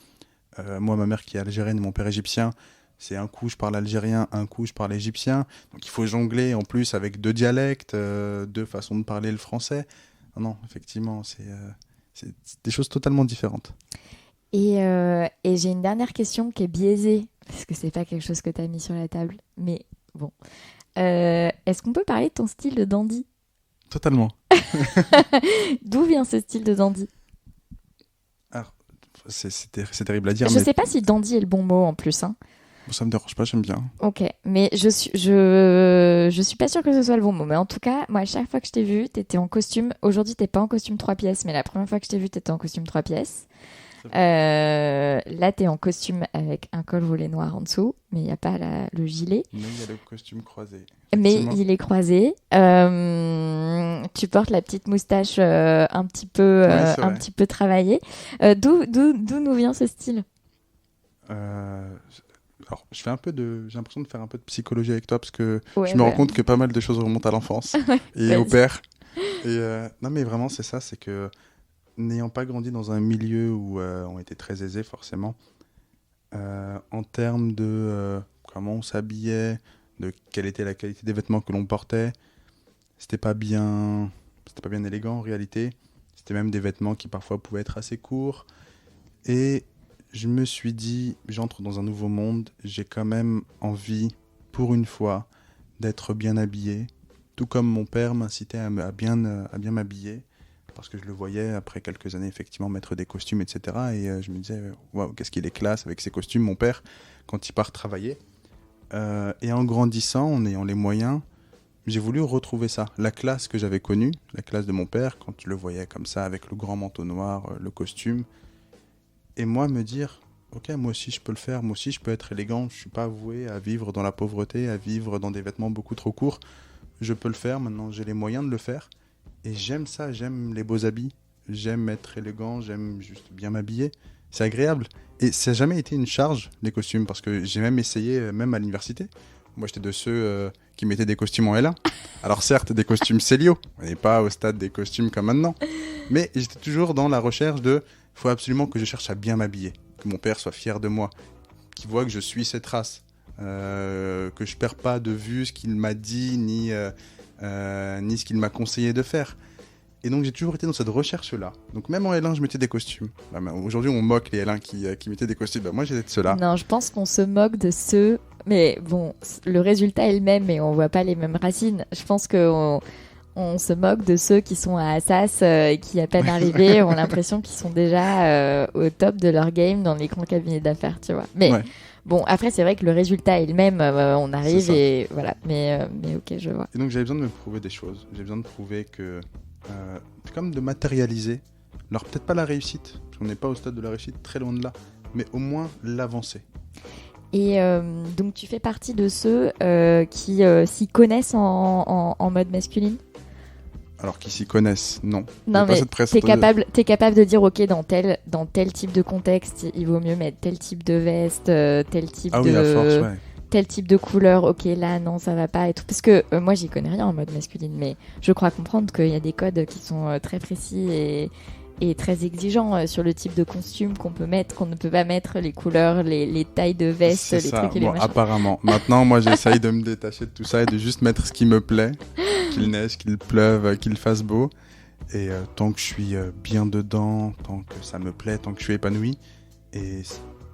Speaker 3: Moi, ma mère qui est algérienne et mon père égyptien, c'est un coup je parle algérien, un coup je parle égyptien. Donc il faut jongler en plus avec 2 dialectes, 2 façons de parler le français. Non, effectivement, c'est des choses totalement différentes.
Speaker 2: Et j'ai une dernière question qui est biaisée, parce que c'est pas quelque chose que tu as mis sur la table. Mais bon. Est-ce qu'on peut parler de ton style de dandy ?
Speaker 3: Totalement.
Speaker 2: D'où vient ce style de dandy ?
Speaker 3: Alors, c'est terrible à dire,
Speaker 2: Je
Speaker 3: mais
Speaker 2: sais pas si dandy est le bon mot en plus. Hein.
Speaker 3: ça me dérange pas, j'aime bien.
Speaker 2: Ok, mais je suis pas sûre que ce soit le bon mot. Mais en tout cas, moi, à chaque fois que je t'ai vu, t'étais en costume. Aujourd'hui, t'es pas en costume 3 pièces, mais la première fois que je t'ai vu, t'étais en costume 3 pièces. Là, t'es en costume avec un col roulé noir en dessous, mais il n'y a pas le gilet.
Speaker 3: Mais il y a le costume croisé.
Speaker 2: Mais il est croisé. Tu portes la petite moustache un petit peu travaillée. D'où nous vient ce style ?
Speaker 3: Alors, j'ai l'impression de faire un peu de psychologie avec toi parce que
Speaker 2: Ouais,
Speaker 3: je me rends compte que pas mal de choses remontent à l'enfance et au père. Et non, mais vraiment, c'est ça, c'est que n'ayant pas grandi dans un milieu où on était très aisés, forcément, en termes de comment on s'habillait, de quelle était la qualité des vêtements que l'on portait, c'était pas bien élégant en réalité. C'était même des vêtements qui parfois pouvaient être assez courts. Et je me suis dit, j'entre dans un nouveau monde, j'ai quand même envie, pour une fois, d'être bien habillé. Tout comme mon père m'incitait à bien m'habiller, parce que je le voyais, après quelques années, effectivement, mettre des costumes, etc. Et je me disais, waouh, qu'est-ce qu'il est classe avec ses costumes, mon père, quand il part travailler. Et en grandissant, en ayant les moyens, j'ai voulu retrouver ça. La classe que j'avais connue, la classe de mon père, quand tu le voyais comme ça, avec le grand manteau noir, le costume. Et moi, me dire, ok, moi aussi je peux le faire, moi aussi je peux être élégant, je ne suis pas voué à vivre dans la pauvreté, à vivre dans des vêtements beaucoup trop courts. Je peux le faire, maintenant j'ai les moyens de le faire. Et j'aime ça, j'aime les beaux habits, j'aime être élégant, j'aime juste bien m'habiller. C'est agréable. Et ça n'a jamais été une charge, les costumes, parce que j'ai même essayé, même à l'université. Moi, j'étais de ceux qui mettaient des costumes en L1. Alors certes, des costumes Célio, on n'est pas au stade des costumes comme maintenant. Mais j'étais toujours dans la recherche de... Il faut absolument que je cherche à bien m'habiller, que mon père soit fier de moi, qu'il voit que je suis cette race, que je perds pas de vue ce qu'il m'a dit, ni ce qu'il m'a conseillé de faire. Et donc j'ai toujours été dans cette recherche-là. Donc même en L1, je mettais des costumes. Aujourd'hui, on moque les L1 qui mettaient des costumes. Moi, j'étais de ceux-là.
Speaker 2: Non, je pense qu'on se moque de ceux... Mais bon, le résultat est le même, mais on voit pas les mêmes racines. Je pense qu'on se moque de ceux qui sont à Assas et qui, à peine arrivés, ont l'impression qu'ils sont déjà au top de leur game dans les grands cabinets d'affaires, tu vois. Mais bon, après, c'est vrai que le résultat est le même. On arrive et voilà. Mais ok, je vois.
Speaker 3: Et donc, j'avais besoin de me prouver des choses. J'ai besoin de prouver que... c'est comme de matérialiser. Alors, peut-être pas la réussite, parce qu'on n'est pas au stade de la réussite, très loin de là. Mais au moins, l'avancée.
Speaker 2: Et donc, tu fais partie de ceux qui s'y connaissent en mode masculine ?
Speaker 3: Alors qu'ils s'y connaissent, non.
Speaker 2: Non, mais t'es capable de dire, ok, dans tel type de contexte, il vaut mieux mettre tel type de veste, tel type tel type de couleur, ok, là, non, ça va pas et tout. Parce que moi, j'y connais rien en mode masculine, mais je crois comprendre qu'il y a des codes qui sont très précis et très exigeants sur le type de costume qu'on peut mettre, qu'on ne peut pas mettre, les couleurs, les tailles de veste, les trucs et les machins.
Speaker 3: Apparemment. Maintenant, moi, j'essaye de me détacher de tout ça et de juste mettre ce qui me plaît, qu'il neige, qu'il pleuve, qu'il fasse beau. Et tant que je suis bien dedans, tant que ça me plaît, tant que je suis épanoui, et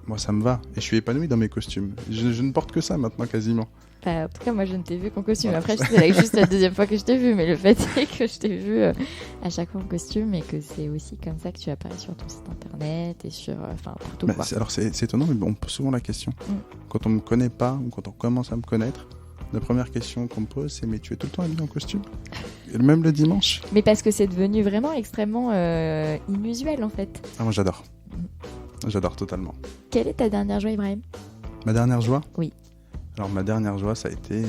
Speaker 3: moi, ça me va. Et je suis épanoui dans mes costumes. Je ne porte que ça maintenant, quasiment.
Speaker 2: En tout cas, moi, je ne t'ai vu qu'en costume. Voilà. Après, c'est juste la deuxième fois que je t'ai vu, mais le fait est que je t'ai vu à chaque fois en costume et que c'est aussi comme ça que tu apparais sur ton site internet et sur, partout.
Speaker 3: Alors, c'est étonnant, mais on me pose souvent la question. Quand on ne me connaît pas ou quand on commence à me connaître, la première question qu'on me pose, c'est « Mais tu es tout le temps habillé en costume ?» Même le dimanche.
Speaker 2: Mais parce que c'est devenu vraiment extrêmement inusuel en fait.
Speaker 3: Ah, moi j'adore. J'adore totalement.
Speaker 2: Quelle est ta dernière joie, Ibrahim?
Speaker 3: Ma dernière joie?
Speaker 2: Oui.
Speaker 3: Alors ma dernière joie, ça a été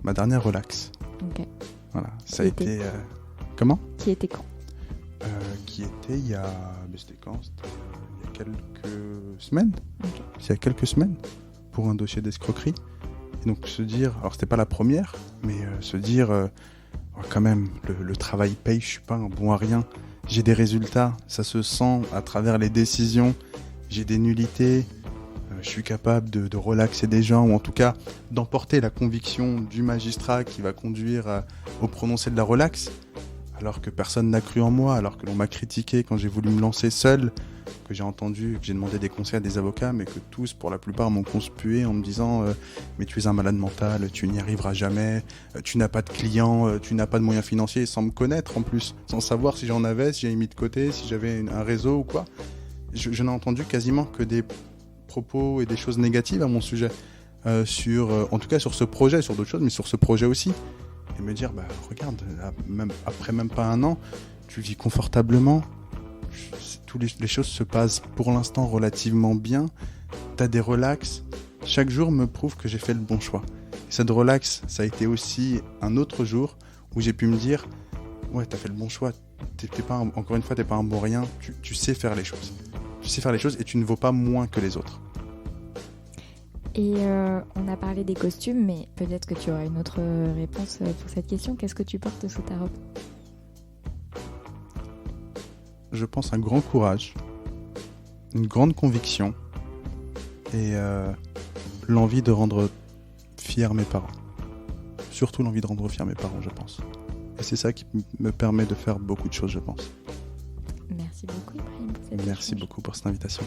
Speaker 3: ma dernière relax.
Speaker 2: Ok.
Speaker 3: Voilà, ça a été... Comment?
Speaker 2: Qui était quand?
Speaker 3: Qui était il y a... Mais c'était quand? C'était il y a quelques semaines.
Speaker 2: Ok.
Speaker 3: Il y a quelques semaines, pour un dossier d'escroquerie. Et donc se dire... Alors c'était pas la première, mais se dire... oh, quand même, le travail paye, je suis pas un bon à rien. J'ai des résultats, ça se sent à travers les décisions. J'ai des nullités. Je suis capable de relaxer des gens, ou en tout cas d'emporter la conviction du magistrat qui va conduire au prononcé de la relaxe, alors que personne n'a cru en moi, alors que l'on m'a critiqué quand j'ai voulu me lancer seul, que j'ai entendu, que j'ai demandé des conseils à des avocats, mais que tous, pour la plupart, m'ont conspué en me disant mais tu es un malade mental, tu n'y arriveras jamais, tu n'as pas de clients, tu n'as pas de moyens financiers, sans me connaître en plus, sans savoir si j'en avais, si j'avais mis de côté, si j'avais un réseau ou quoi. Je n'ai entendu quasiment que des propos et des choses négatives à mon sujet, en tout cas sur ce projet, sur d'autres choses, mais sur ce projet aussi. Et me dire, regarde, après même pas un an, tu vis confortablement, les choses se passent pour l'instant relativement bien, t'as des relax, chaque jour me prouve que j'ai fait le bon choix. Et cette relax, ça a été aussi un autre jour où j'ai pu me dire, ouais, t'as fait le bon choix, encore une fois, t'es pas un bon rien, tu sais faire les choses. Tu sais faire les choses et tu ne vaux pas moins que les autres.
Speaker 2: Et on a parlé des costumes, mais peut-être que tu auras une autre réponse pour cette question. Qu'est-ce que tu portes sous ta robe?
Speaker 3: Je pense un grand courage, une grande conviction et l'envie de rendre fiers mes parents. Surtout l'envie de rendre fiers mes parents, je pense. Et c'est ça qui me permet de faire beaucoup de choses, je pense.
Speaker 2: Merci beaucoup, Ibrahim, pour cette
Speaker 3: Merci
Speaker 2: échange.
Speaker 3: beaucoup pour cette invitation.